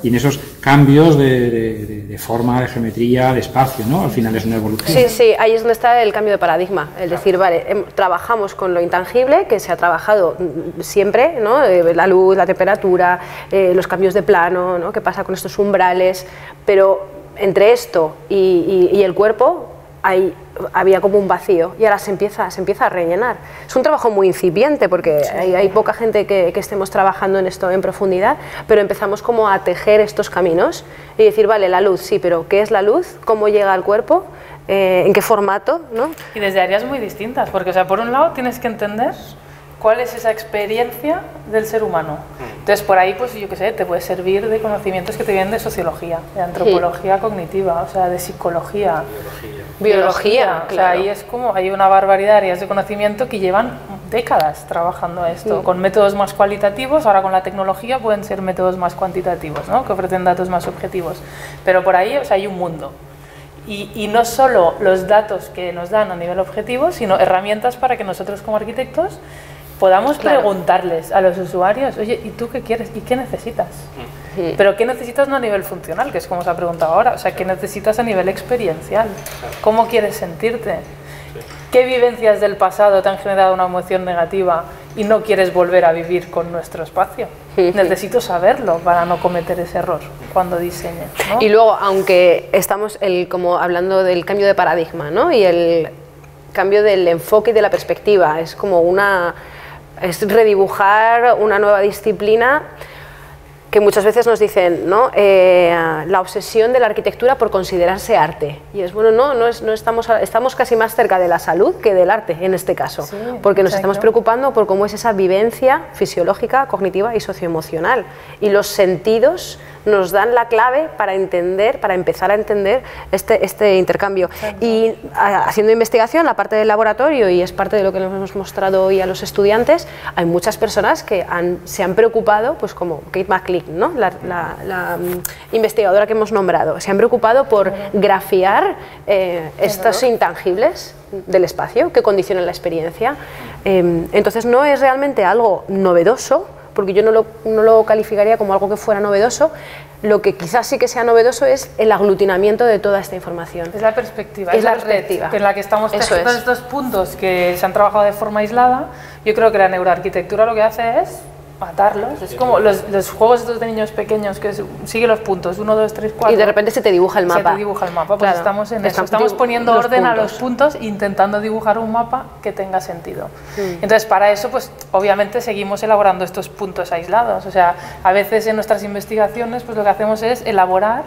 y en esos cambios de forma, de geometría, de espacio, ¿no? Al final es una evolución. Sí, sí, ahí es donde está el cambio de paradigma, el decir, vale, trabajamos con lo intangible, que se ha trabajado siempre, ¿no? La luz, la temperatura, los cambios de plano, ¿no? ¿Qué pasa con estos umbrales? Pero entre esto y el cuerpo había como un vacío, y ahora se empieza a rellenar. Es un trabajo muy incipiente porque hay poca gente que estemos trabajando en esto en profundidad, pero empezamos como a tejer estos caminos y decir, vale, la luz, sí, pero ¿qué es la luz? ¿Cómo llega al cuerpo? ¿En qué formato? ¿No? Y desde áreas muy distintas, porque, o sea, por un lado tienes que entender cuál es esa experiencia del ser humano. Entonces, por ahí, pues yo qué sé, te puede servir de conocimientos que te vienen de sociología, de antropología cognitiva, o sea, de psicología, biología. O sea, ahí es como, hay una barbaridad de áreas de conocimiento que llevan décadas trabajando esto, con métodos más cualitativos. Ahora con la tecnología pueden ser métodos más cuantitativos, ¿no? Que ofrecen datos más objetivos. Pero por ahí, o sea, hay un mundo. Y no solo los datos que nos dan a nivel objetivo, sino herramientas para que nosotros como arquitectos podamos preguntarles a los usuarios, oye, ¿y tú qué quieres? ¿Y qué necesitas? Pero ¿qué necesitas no a nivel funcional, que es como se ha preguntado ahora? O sea, ¿qué necesitas a nivel experiencial? ¿Cómo quieres sentirte? qué vivencias del pasado te han generado una emoción negativa y no quieres volver a vivir con nuestro espacio. Necesito saberlo para no cometer ese error cuando diseñe, ¿no? Y luego, aunque estamos como hablando del cambio de paradigma, ¿no? Y el cambio del enfoque y de la perspectiva, es como es redibujar una nueva disciplina que muchas veces nos dicen, ¿no? La obsesión de la arquitectura por considerarse arte. Y es bueno, no estamos casi más cerca de la salud que del arte en este caso, sí, porque nos estamos preocupando por cómo es esa vivencia fisiológica, cognitiva y socioemocional. Y los sentidos nos dan la clave para empezar a entender este intercambio. Exacto. Y haciendo investigación, la parte del laboratorio, y es parte de lo que nos hemos mostrado hoy a los estudiantes, hay muchas personas que se han preocupado, pues como Kate McClick, ¿no? la investigadora que hemos nombrado, se han preocupado por grafiar estos intangibles del espacio que condicionan la experiencia. Entonces no es realmente algo novedoso, porque yo no lo calificaría como algo que fuera novedoso. Lo que quizás sí que sea novedoso es el aglutinamiento de toda esta información. Es la perspectiva, es la perspectiva en la que estamos tejiendo estos puntos que se han trabajado de forma aislada. Yo creo que la neuroarquitectura lo que hace es matarlos. Es como los juegos estos de niños pequeños que sigue los puntos, 1, 2, 3, 4. Y de repente se te dibuja el mapa. Se te dibuja el mapa, pues claro, estamos en eso. Estamos poniendo orden a los puntos, intentando dibujar un mapa que tenga sentido. Entonces, para eso, pues obviamente seguimos elaborando estos puntos aislados. O sea, a veces en nuestras investigaciones, pues lo que hacemos es elaborar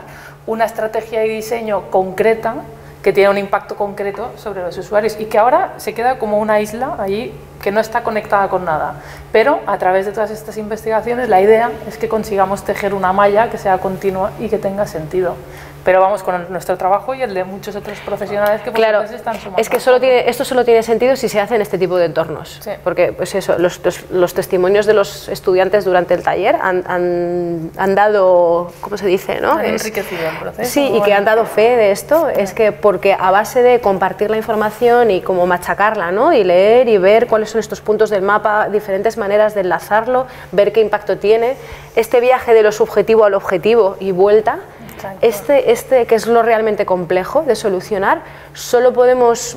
una estrategia de diseño concreta que tiene un impacto concreto sobre los usuarios y que ahora se queda como una isla allí que no está conectada con nada. Pero a través de todas estas investigaciones la idea es que consigamos tejer una malla que sea continua y que tenga sentido. Pero vamos con nuestro trabajo y el de muchos otros profesionales que claro, están sumando. Es que esto solo tiene sentido si se hace en este tipo de entornos. Sí. Porque pues eso, los testimonios de los estudiantes durante el taller han dado, ¿cómo se dice? ¿No? Han enriquecido el proceso. Sí, y que han dado fe de esto. Sí. Es que porque a base de compartir la información y como machacarla, ¿no? Y leer y ver cuáles son estos puntos del mapa, diferentes maneras de enlazarlo, ver qué impacto tiene, este viaje de lo subjetivo al objetivo y vuelta. Este que es lo realmente complejo de solucionar, solo podemos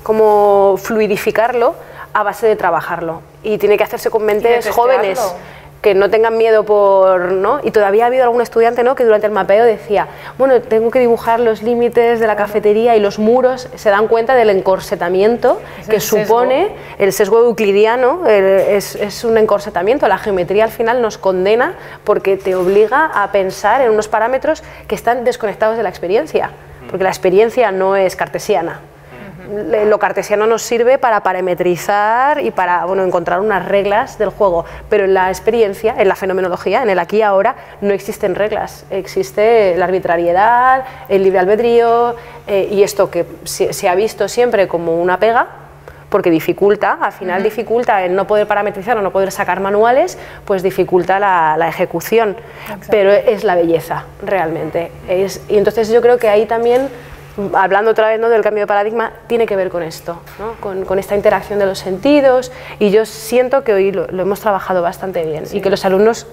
como fluidificarlo a base de trabajarlo, y tiene que hacerse con mentes jóvenes que no tengan miedo ¿no? Y todavía ha habido algún estudiante, ¿no?, que durante el mapeo decía, bueno, tengo que dibujar los límites de la cafetería y los muros. Se dan cuenta del encorsetamiento que supone el sesgo euclidiano. Es un encorsetamiento. La geometría al final nos condena porque te obliga a pensar en unos parámetros que están desconectados de la experiencia, porque la experiencia no es cartesiana. Lo cartesiano nos sirve para parametrizar y para encontrar unas reglas del juego, pero en la experiencia, en la fenomenología, en el aquí y ahora, no existen reglas. Existe la arbitrariedad, el libre albedrío, y esto que se ha visto siempre como una pega, porque dificulta, al final dificulta el no poder parametrizar o no poder sacar manuales, pues dificulta la ejecución. Exacto. Pero es la belleza, realmente. Y entonces yo creo que ahí también, hablando otra vez, ¿no?, del cambio de paradigma, tiene que ver con esto, ¿no?, con esta interacción de los sentidos, y yo siento que hoy lo hemos trabajado bastante bien, sí, y que los alumnos,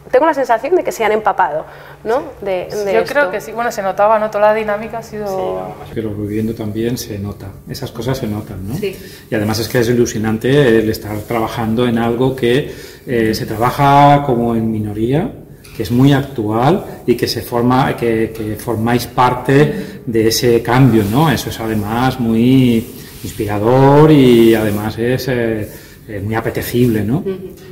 tengo la sensación de que se han empapado, ¿no?, de yo esto. Creo que sí, bueno, se notaba, ¿no?, toda la dinámica ha sido... Sí, que lo voy viendo también se nota, esas cosas se notan, ¿no? Sí. Y además es que es ilusionante el estar trabajando en algo que se trabaja como en minoría, que es muy actual y que que formáis parte de ese cambio, ¿no? Eso es además muy inspirador y además es muy apetecible, ¿no?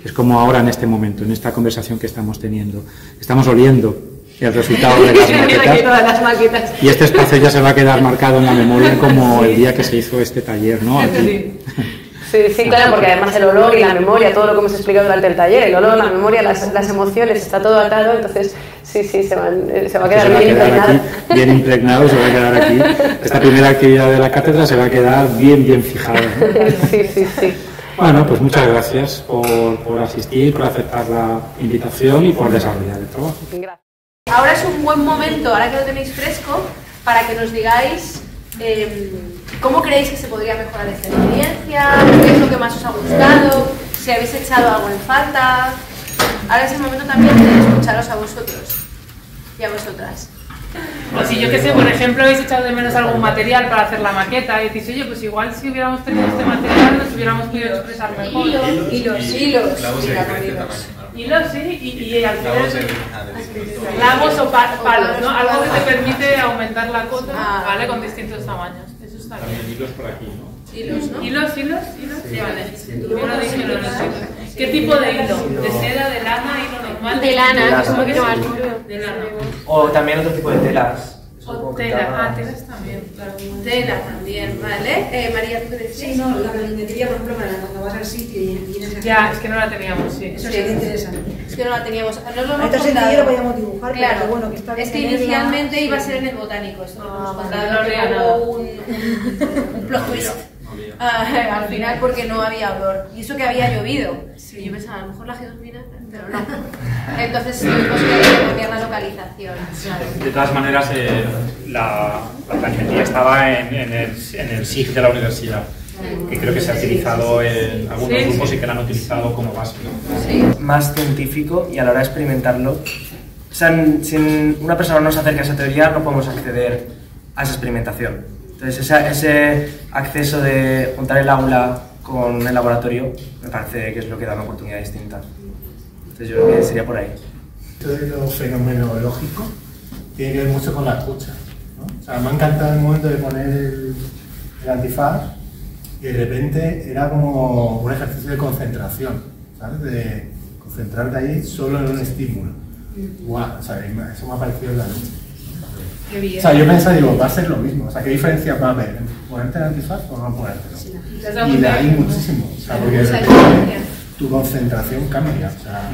Es como ahora en este momento, en esta conversación que estamos teniendo. Estamos oliendo el resultado de las maquetas y este espacio ya se va a quedar marcado en la memoria como el día que se hizo este taller, ¿no? Aquí. Sí, claro, porque además el olor y la memoria, todo lo que hemos explicado durante el taller, el olor, la memoria, las emociones, está todo atado, entonces sí, se va a quedar bien impregnado. Bien impregnado, se va a quedar aquí. Esta primera actividad de la cátedra se va a quedar bien fijada, ¿no? Sí. Bueno, pues muchas gracias por asistir, por aceptar la invitación y por desarrollar el trabajo. Gracias. Ahora es un buen momento, ahora que lo tenéis fresco, para que nos digáis cómo creéis que se podría mejorar esta experiencia, qué es lo que más os ha gustado, si habéis echado algo en falta. Ahora es el momento también de escucharos a vosotros y a vosotras. O si yo que sé, por ejemplo, habéis echado de menos algún material para hacer la maqueta y decís, oye, pues igual si hubiéramos tenido este material nos hubiéramos podido expresar mejor. Hilos. Hilos, sí, y al final clavos o palos, ¿no? Algo que te permite aumentar la cota, ¿vale? Con distintos tamaños. Eso está bien. También hilos por aquí, ¿no? Hilos, ¿no? Hilos. Sí, vale. Primero dije los hilos. ¿Qué tipo de hilo? ¿De seda, de lana, hilo normal? De lana, que es un poquito más duro. De lana. O también otro tipo de telas. O tela, telas también, claro. Tela también, ¿vale? María, ¿tú qué decías? Sí, no, la carpintería, por ejemplo, cuando vas al sitio y tienes que... Ya, es que no la teníamos, sí. Eso sería interesante. Es que no la teníamos. No lo hemos Entonces contado. sí lo podíamos dibujar, Claro, pero bueno, que está bien es que tenerla. inicialmente iba a ser en el botánico, esto lo hemos contado, no había pero nada. hubo un plot twist. Al final porque no había olor. Y eso que había llovido. Y yo pensaba, a lo mejor la G2 viene, pero no. Entonces tuvimos que cambiar la localización. De todas maneras, la planimetría estaba en el SIG de la universidad, que creo que se ha utilizado en algunos grupos y que la han utilizado como base, ¿no? Sí. Más científico y a la hora de experimentarlo. O sea, si una persona no se acerca a esa teoría, no podemos acceder a esa experimentación. Entonces, ese acceso de juntar el aula con el laboratorio me parece que es lo que da una oportunidad distinta. Entonces, yo creo que sería por ahí. Todo lo fenomenológico tiene que ver mucho con la escucha, ¿no? O sea, me ha encantado el momento de poner el antifaz y de repente era como un ejercicio de concentración, ¿sabes? De concentrarte ahí solo en un estímulo. Guau, o sea, eso me ha parecido en la noche. Qué bien. O sea, yo pensaba, digo, va a ser lo mismo. O sea, ¿qué diferencia va a haber entre ponerte el antifaz o no ponértelo? Y de ahí muchísimo. O sea, porque tu concentración cambia. O sea,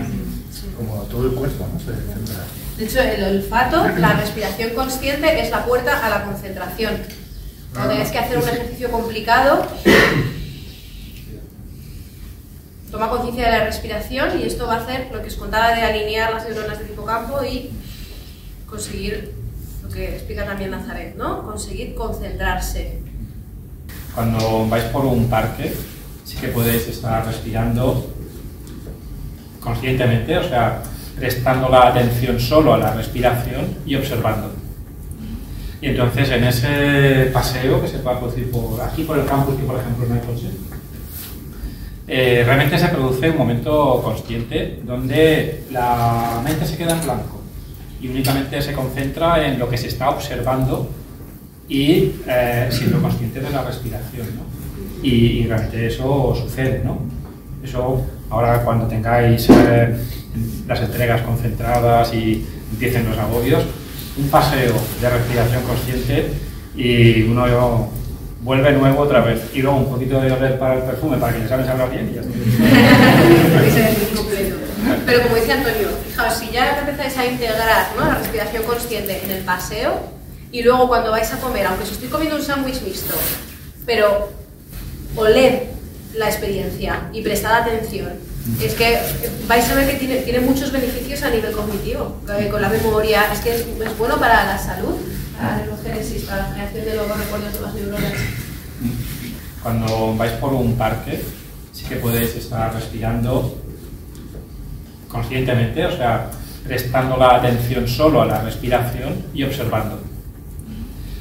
como todo el cuerpo, ¿no? Se centra. De hecho, el olfato, la respiración consciente es la puerta a la concentración. Cuando tienes que hacer un ejercicio complicado, toma conciencia de la respiración y esto va a hacer lo que os contaba de alinear las neuronas del hipocampo y conseguir lo que explica también Nazaret, ¿no? Conseguir concentrarse. Cuando vais por un parque, sí que podéis estar respirando conscientemente, o sea, prestando la atención solo a la respiración y observando. Y entonces en ese paseo que se puede producir por aquí, por el campus, que por ejemplo no hay coche, realmente se produce un momento consciente donde la mente se queda en blanco y únicamente se concentra en lo que se está observando y siendo consciente de la respiración, ¿no? Y realmente eso sucede, ¿no? Eso ahora cuando tengáis las entregas concentradas y empiecen los agobios, un paseo de respiración consciente y uno vuelve nuevo otra vez y luego un poquito de oler para el perfume para que les sabes hablar bien y ya está. Pero como dice Antonio, fijaos, si ya empezáis a integrar, ¿no?, la respiración consciente en el paseo y luego cuando vais a comer, aunque os estoy comiendo un sándwich mixto, pero oled la experiencia y prestad atención, es que vais a ver que tiene muchos beneficios a nivel cognitivo, con la memoria, es que es bueno para la salud, para la neurogénesis, para la generación de nuevos recuerdos de las neuronas. Cuando vais por un parque, sí que podéis estar respirando conscientemente, o sea, prestando la atención solo a la respiración y observando.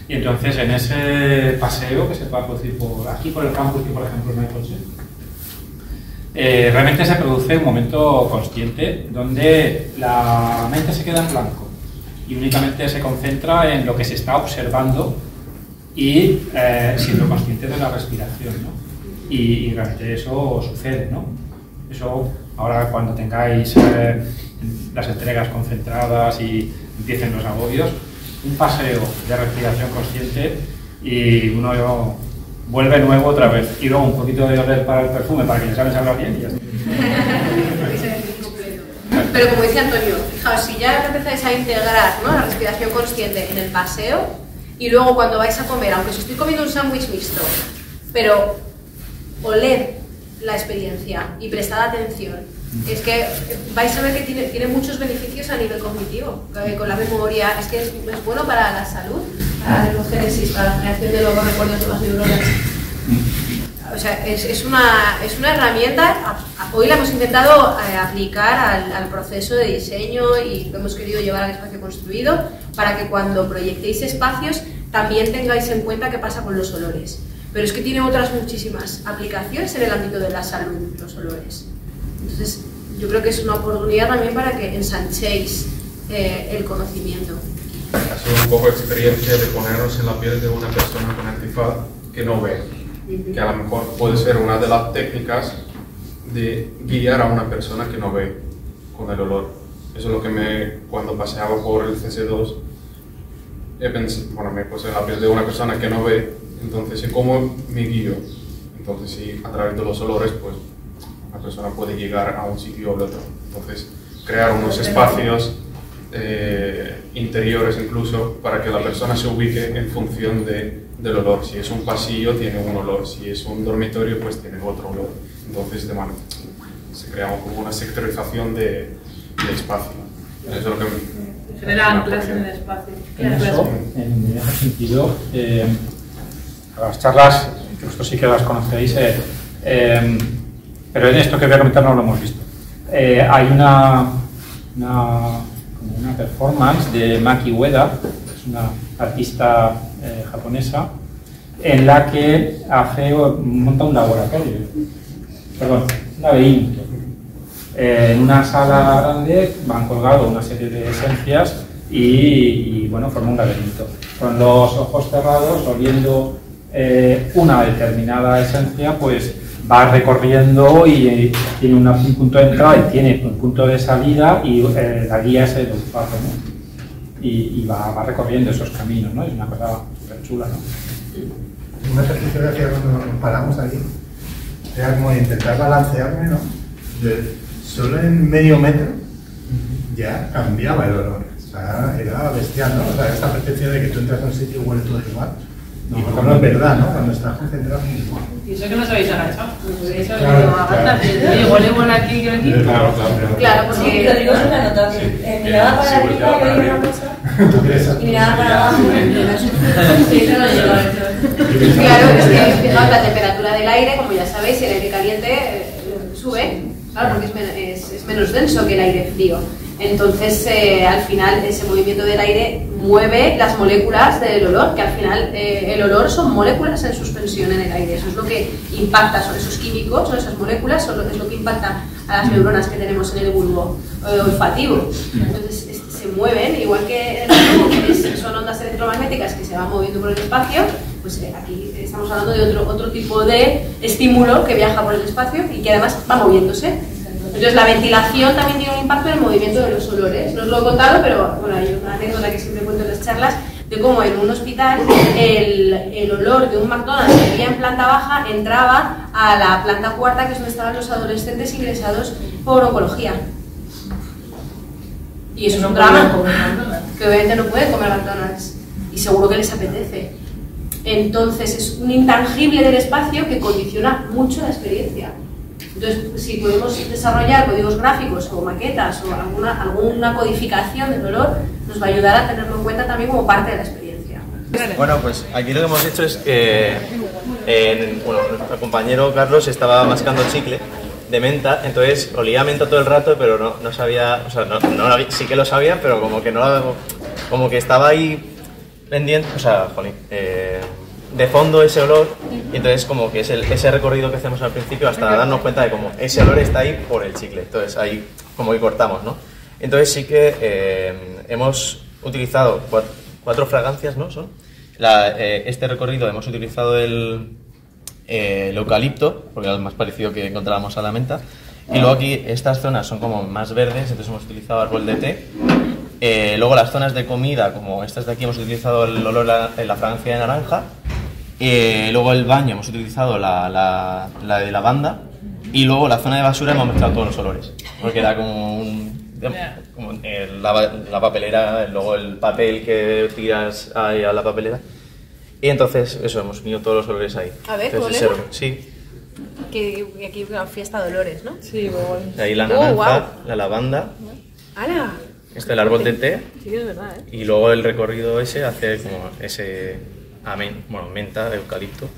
Y entonces en ese paseo que se puede producir por aquí, por el campus, que por ejemplo no hay coche, realmente se produce un momento consciente donde la mente se queda en blanco y únicamente se concentra en lo que se está observando y siendo consciente de la respiración, ¿no? Y realmente eso sucede, ¿no? Eso ahora cuando tengáis las entregas concentradas y empiecen los agobios, un paseo de respiración consciente y uno vuelve nuevo otra vez y luego un poquito de oler para el perfume para que les sabes hablar bien y ya está. Pero como dice Antonio, fijaos, si ya empezáis a integrar, ¿no?, la respiración consciente en el paseo y luego cuando vais a comer, aunque os estoy comiendo un sándwich mixto, pero oled la experiencia y prestad atención, es que vais a ver que tiene muchos beneficios a nivel cognitivo, con la memoria, es que es bueno para la salud, para la neurogénesis, para la generación de nuevos recuerdos de las neuronas. o sea, es una herramienta, hoy la hemos intentado aplicar al proceso de diseño y lo hemos querido llevar al espacio construido para que cuando proyectéis espacios también tengáis en cuenta qué pasa con los olores. Pero es que tiene otras muchísimas aplicaciones en el ámbito de la salud, los olores. Entonces, yo creo que es una oportunidad también para que ensanchéis el conocimiento. Ha sido un poco experiencia de ponernos en la piel de una persona con antifaz que no ve, que a lo mejor puede ser una de las técnicas de guiar a una persona que no ve con el olor. Eso es lo que cuando paseaba por el CC2, me puse en la piel de una persona que no ve, entonces ¿cómo me guío? Entonces sí, a través de los olores, pues una persona puede llegar a un sitio o al otro. Entonces crear unos espacios interiores incluso para que la persona se ubique en función del olor. Si es un pasillo tiene un olor, si es un dormitorio pues tiene otro olor. Entonces se crea como una sectorización de espacio. Eso es lo que genera anclas en el espacio. En ese sentido, las charlas, que vosotros sí que las conocéis, pero en esto que voy a comentar no lo hemos visto. Hay una performance de Maki Ueda, que es una artista japonesa, en la que monta un laboratorio, un laberinto. En una sala grande van colgados una serie de esencias y bueno, forma un laberinto. Con los ojos cerrados, oliendo una determinada esencia, pues va recorriendo y tiene un punto de entrada y tiene un punto de salida y la guía es el olfato, ¿no? Y va recorriendo esos caminos, ¿no? Es una cosa súper chula, ¿no? Un ejercicio que hacía cuando nos paramos aquí era como intentar balancearme, ¿no? Solo en medio metro ya cambiaba el olor. O sea, era bestial, ¿no? O sea, esta percepción de que tú entras a un sitio y huele todo igual. Y como no es verdad, ¿no? Cuando estás concentrado es igual. Y eso que no os habéis agachado. Eso claro. huele aquí que aquí. Claro, porque lo digo sin anotar. Miraba para arriba y oía una cosa. Y miraba para abajo. Sí, eso no llegaba. Claro, es que fijaos la temperatura del aire, como ya sabéis, el aire caliente sube, claro, porque es menos denso que el aire frío. Entonces, al final, ese movimiento del aire mueve las moléculas del olor, que al final el olor son moléculas en suspensión en el aire. Eso es lo que impacta, son esos químicos, son esas moléculas, es lo que impacta a las neuronas que tenemos en el bulbo olfativo. Entonces, se mueven, igual que en el bulbo, son ondas electromagnéticas que se van moviendo por el espacio, pues aquí estamos hablando de otro tipo de estímulo que viaja por el espacio y que además va moviéndose. Entonces la ventilación también tiene un impacto en el movimiento de los olores. No os lo he contado, pero bueno, hay una anécdota que siempre cuento en las charlas de cómo en un hospital el olor de un McDonald's que había en planta baja entraba a la planta cuarta, que es donde estaban los adolescentes ingresados por oncología. Y eso es un drama, que obviamente no pueden comer McDonald's y seguro que les apetece. Entonces es un intangible del espacio que condiciona mucho la experiencia. Entonces, si podemos desarrollar códigos gráficos o maquetas o alguna codificación del olor, nos va a ayudar a tenerlo en cuenta también como parte de la experiencia. Bueno, pues aquí lo que hemos hecho es que nuestro compañero Carlos estaba mascando chicle de menta, entonces olía a menta todo el rato, pero no sabía, o sea, sí que lo sabía, pero como que como que estaba ahí pendiente, o sea, de fondo ese olor, y entonces como que es ese recorrido que hacemos al principio hasta darnos cuenta de cómo ese olor está ahí por el chicle, entonces ahí como que cortamos, ¿no? Entonces sí que hemos utilizado cuatro fragancias, ¿no? Este recorrido hemos utilizado el eucalipto, porque era el más parecido que encontrábamos a la menta, y luego aquí estas zonas son como más verdes, entonces hemos utilizado árbol de té. Luego las zonas de comida, como estas de aquí, hemos utilizado el olor, la fragancia de naranja. Luego el baño hemos utilizado la de lavanda. Y luego la zona de basura hemos mezclado todos los olores, porque era como la papelera, luego el papel que tiras ahí a la papelera. Y entonces eso, hemos unido todos los olores ahí. A ver, entonces, sí. Que aquí una fiesta de olores, ¿no? Sí, muy bueno. Ahí la naranja, la lavanda. ¡Hala! Este el árbol de té. Sí, es verdad, ¿eh? Y luego el recorrido ese hace como ese menta, eucalipto.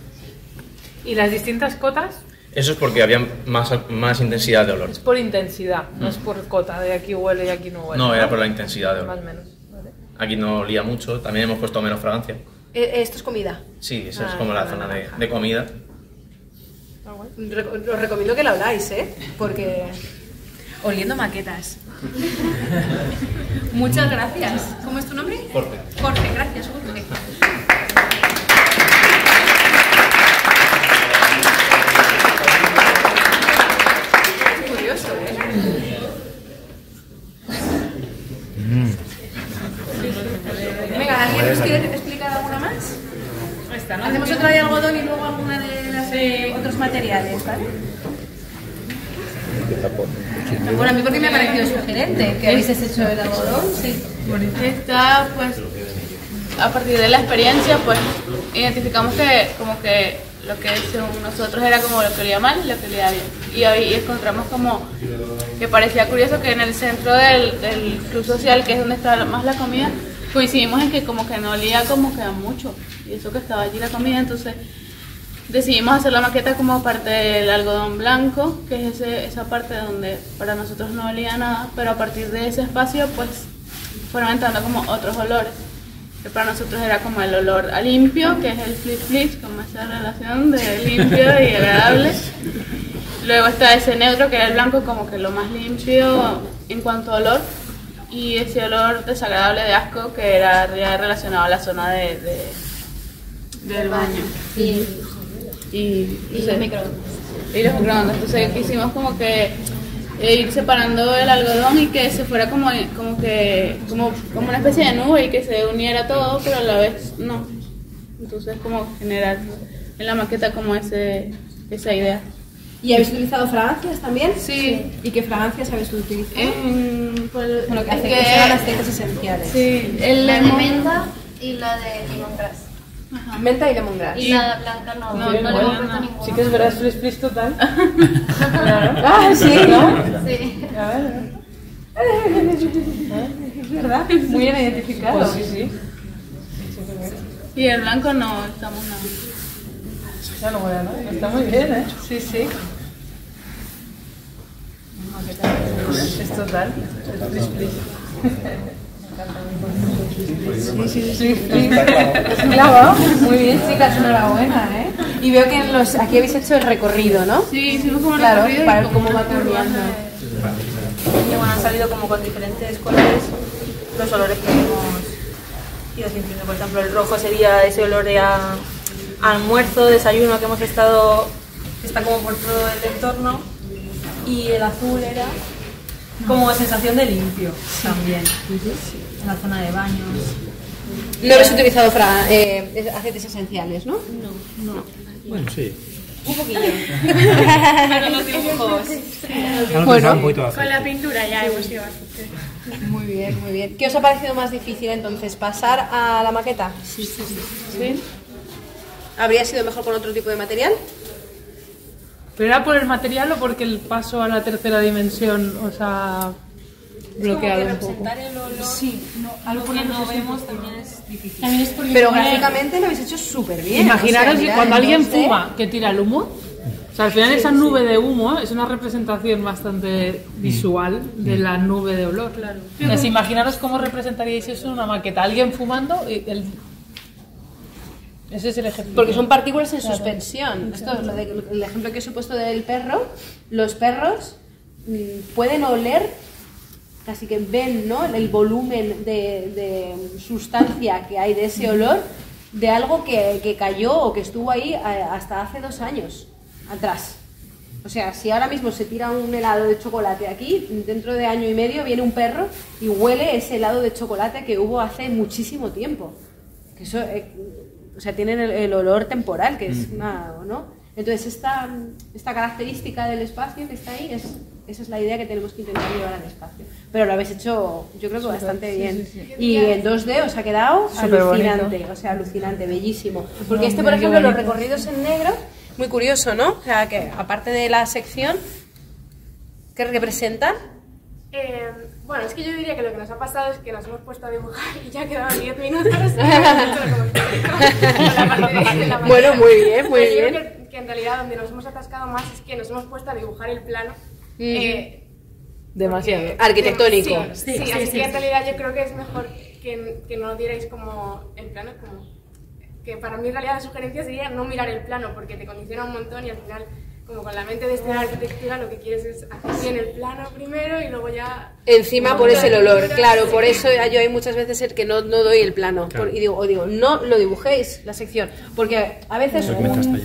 ¿Y las distintas cotas? Eso es porque había más intensidad de olor. Es por intensidad, no es por cota, de aquí huele y aquí no huele. No, era por la intensidad de olor. Más o menos. Vale. Aquí no olía mucho, también hemos puesto menos fragancia. ¿Esto es comida? Sí, esa es como la zona de comida. Os recomiendo que la habláis, porque... Oliendo maquetas. Muchas gracias. ¿Cómo es tu nombre? Jorge. Jorge, gracias, Jorge. Curioso, Venga, ¿alguien nos quiere explicar alguna más? Esta, ¿no? Hacemos otra de algodón y luego alguna de las otros materiales, ¿vale? Bueno, a mí porque me ha parecido sugerente que habéis hecho el algodón, sí. Esta, pues, a partir de la experiencia, pues, identificamos que como que lo que según nosotros era como lo que olía mal y lo que olía bien. Y ahí encontramos como que parecía curioso que en el centro del club social, que es donde está más la comida, coincidimos en que como que no olía como que a mucho. Y eso que estaba allí la comida, entonces decidimos hacer la maqueta como parte del algodón blanco, que es esa parte donde para nosotros no olía nada, pero a partir de ese espacio pues fueron entrando como otros olores, que para nosotros era como el olor a limpio, que es el flip, como esa relación de limpio y agradable. Luego está ese neutro, que era el blanco, como que lo más limpio en cuanto a olor, y ese olor desagradable de asco, que era ya relacionado a la zona del baño. Y los microondas. Y los microondas. Entonces quisimos como que ir separando el algodón y que se fuera como una especie de nube y que se uniera todo, pero a la vez no. Entonces como generar en la maqueta como esa idea. ¿Y habéis utilizado fragancias también? Sí. ¿Y qué fragancias habéis utilizado? Pues, bueno, que sean aceites esenciales. Sí, La de menta y la de lemongrass. Ajá. Menta y lemongrass. Y la blanca no le hemos puesto ninguna. Sí que es verdad, es frizz total. Claro. Ah, sí, ¿no? Sí. A ver. Es verdad, muy bien identificado. Pues sí, sí. Y el blanco no estamos nada. Ya no huele a nada. Está muy bien, Sí, sí. Es total. Es frizz. Sí. Claro, muy bien, chicas, enhorabuena, Y veo que aquí habéis hecho el recorrido, ¿no? Sí, hicimos como el claro, recorrido para y ver cómo va cambiando. Y bueno, han salido como con diferentes colores los olores que hemos ido sintiendo. Por ejemplo, el rojo sería ese olor a almuerzo, desayuno que hemos estado, está como por todo el entorno. Y el azul era como sensación de limpio también, en la zona de baños. No habéis utilizado aceites esenciales, ¿no? No. Bueno, sí. Un poquillo. Pero los dibujos. Bueno, con la pintura ya hemos ido bastante. Muy bien, muy bien. ¿Qué os ha parecido más difícil entonces? ¿Pasar a la maqueta? Sí. ¿Sí? ¿Habría sido mejor con otro tipo de material? ¿Pero era por el material o porque el paso a la tercera dimensión os ha bloqueado un poco? El olor, sí, algo que no vemos también es difícil. También es porque pero gráficamente lo habéis hecho súper bien. Imaginaros que cuando alguien 2D. fuma que tira el humo, o sea, al final esa nube de humo es una representación bastante visual de la nube de olor. Claro. Entonces, imaginaros cómo representaríais eso en una maqueta. Alguien fumando y ese es el ejemplo. Porque son partículas en suspensión. Esto es el ejemplo que os he puesto del perro. Los perros pueden oler, casi que ven, ¿no?, el volumen de sustancia que hay de ese olor de algo que cayó o que estuvo ahí hasta hace 2 años atrás. O sea, si ahora mismo se tira un helado de chocolate aquí, dentro de año y medio viene un perro y huele ese helado de chocolate que hubo hace muchísimo tiempo. Que eso, o sea, tienen el olor temporal, que es una, ¿no? Entonces, esta característica del espacio que está ahí, esa es la idea que tenemos que intentar llevar al espacio. Pero lo habéis hecho, yo creo que bastante bien. Sí. Y en 2D os ha quedado alucinante, bonito. O sea, alucinante, bellísimo. Porque por ejemplo, los recorridos en negro, muy curioso, ¿no? O sea, que aparte de la sección, ¿qué representan? Bueno, es que yo diría que lo que nos ha pasado es que nos hemos puesto a dibujar y ya quedaban 10 minutos. Bueno, muy bien, muy bien. que en realidad donde nos hemos atascado más es que nos hemos puesto a dibujar el plano. Demasiado. Arquitectónico. Sí, así que en realidad yo creo que es mejor que no dierais como el plano, como que para mí en realidad la sugerencia sería no mirar el plano porque te condiciona un montón y al final como con la mente de estudiar arquitectura lo que quieres es hacer bien el plano primero y luego ya... Encima pones el olor, claro, por eso yo hay muchas veces el que no doy el plano, claro. Y digo, no lo dibujéis la sección, porque a veces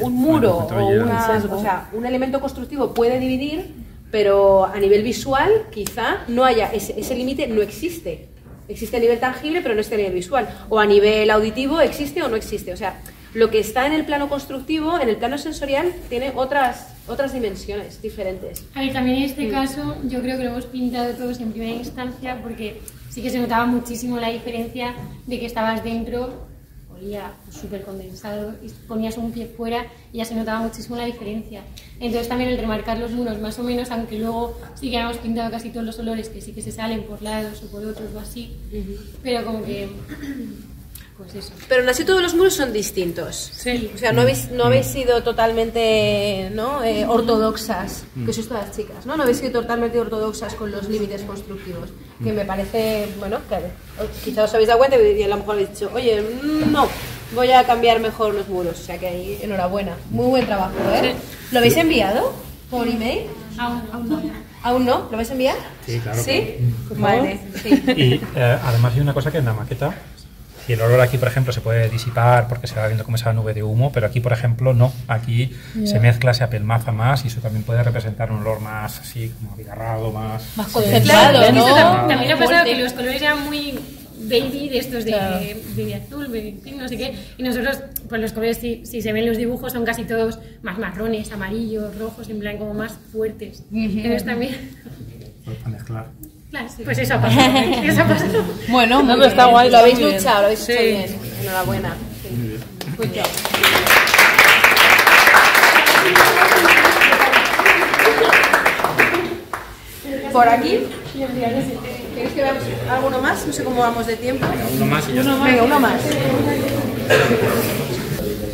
un muro o un elemento constructivo puede dividir, pero a nivel visual quizá no haya, ese límite no existe. Existe a nivel tangible, pero no está a nivel visual. O a nivel auditivo, existe o no existe. O sea, lo que está en el plano constructivo, en el plano sensorial, tiene otras dimensiones diferentes. A ver, también en este caso, yo creo que lo hemos pintado todos en primera instancia, porque sí que se notaba muchísimo la diferencia de que estabas dentro, olía súper condensado, y ponías un pie fuera y ya se notaba muchísimo la diferencia. Entonces también el remarcar los muros más o menos, aunque luego sí que hemos pintado casi todos los olores que sí que se salen por lados o por otros o así, pero como que... Pues eso. Pero aún así todos los muros son distintos. Sí. O sea, no habéis sido totalmente ortodoxas, que sois todas chicas, ¿no? No habéis sido totalmente ortodoxas con los límites constructivos, que me parece, bueno, claro, quizá os habéis dado cuenta y a lo mejor habéis dicho, oye, no, voy a cambiar mejor los muros. O sea que ahí, enhorabuena, muy buen trabajo, ¿eh? Sí. ¿Lo habéis enviado por email? Aún no. ¿Aún no? ¿Lo vais a enviar? Sí, claro. ¿Sí? Vale, sí. Y además hay una cosa que en la maqueta, y el olor aquí, por ejemplo, se puede disipar porque se va viendo como esa nube de humo, pero aquí, por ejemplo, no. Aquí se mezcla, se apelmaza más y eso también puede representar un olor más así, como abigarrado, más concentrado, ¿no? También ha pasado que los colores eran muy baby, de estos de azul, no sé qué, y nosotros, pues los colores, si se ven los dibujos, son casi todos más marrones, amarillos, rojos, en plan como más fuertes. Entonces también... Para mezclar. Claro, sí. Pues eso ha pasado. Eso ha pasado. Bueno, no, pero está guay, lo habéis luchado, lo habéis hecho bien. Enhorabuena. Sí. Muy bien. Por aquí. ¿Queréis que veamos alguno más? No sé cómo vamos de tiempo. Uno más y ya está. Venga, uno más.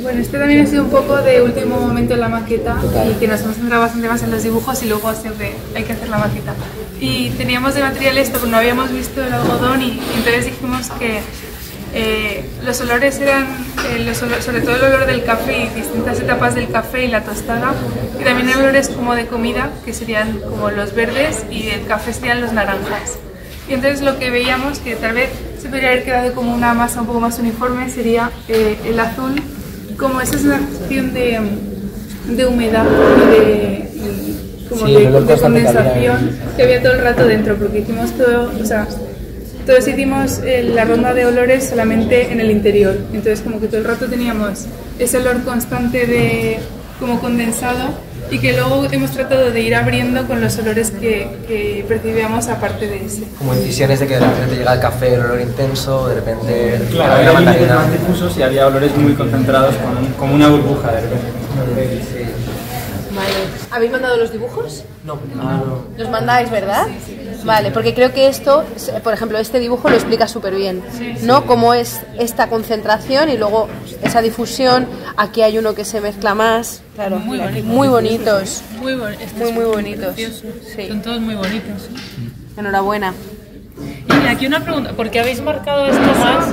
Bueno, este también ha sido un poco de último momento en la maqueta y que nos hemos centrado bastante más en los dibujos y luego siempre hay que hacer la maqueta. Y teníamos de material esto, pero no habíamos visto el algodón y entonces dijimos que los olores eran, sobre todo el olor del café y distintas etapas del café y la tostada, y también hay olores como de comida, que serían como los verdes, y el café serían los naranjas. Y entonces lo que veíamos, que tal vez se podría haber quedado como una masa un poco más uniforme, sería el azul, como esa sensación de humedad y de condensación que había todo el rato dentro, porque hicimos todo, o sea, todos hicimos la ronda de olores solamente en el interior, entonces como que todo el rato teníamos ese olor constante de como condensado y que luego hemos tratado de ir abriendo con los olores que percibíamos aparte de ese. Como incisiones de que de repente llega el café, el olor intenso, de repente... Claro, había límites más difusos y había olores muy concentrados, como una burbuja de repente. Sí. Vale. ¿Habéis mandado los dibujos? No. Los mandáis, ¿verdad? Sí. Vale, porque creo que esto, por ejemplo, este dibujo lo explica súper bien, ¿no? Cómo es esta concentración y luego esa difusión. Aquí hay uno que se mezcla más, claro, muy bonitos. Muy bonitos. Sí. Son todos muy bonitos. Enhorabuena. Y aquí una pregunta, ¿por qué habéis marcado esto más?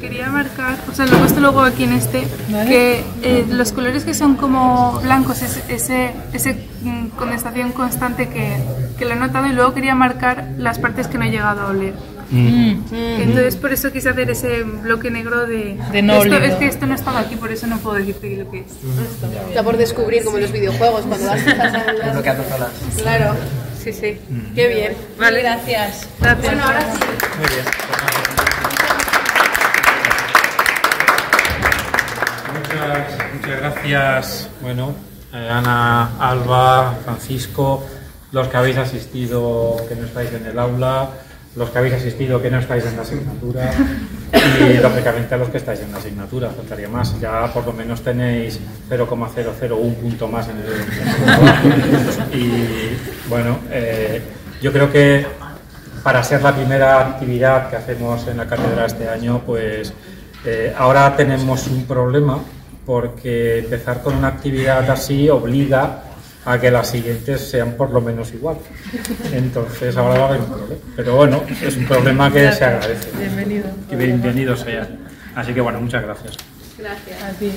Quería marcar, o sea, lo he puesto luego aquí en este, que los colores que son como blancos, ese condensación constante que lo he notado, y luego quería marcar las partes que no he llegado a oler. Entonces por eso quise hacer ese bloque negro de no esto, es que esto no estaba aquí, por eso no puedo decirte lo que es. Está por descubrir, como en los videojuegos, cuando vas bloqueando zonas. Claro, sí. Qué bien. Vale, gracias. Bueno, ahora sí. Muy bien. Muchas gracias, bueno, Ana, Alba, Francisco, los que habéis asistido que no estáis en el aula, los que habéis asistido que no estáis en la asignatura y lógicamente a los que estáis en la asignatura, faltaría más, ya por lo menos tenéis 0,001 punto más en el y bueno, yo creo que para ser la primera actividad que hacemos en la cátedra este año, pues ahora tenemos un problema porque empezar con una actividad así obliga a que las siguientes sean por lo menos igual. Entonces ahora va a haber un problema. Pero bueno, es un problema que se agradece. Bienvenido. Y bienvenido sea. Así que bueno, muchas gracias. Gracias. A ti.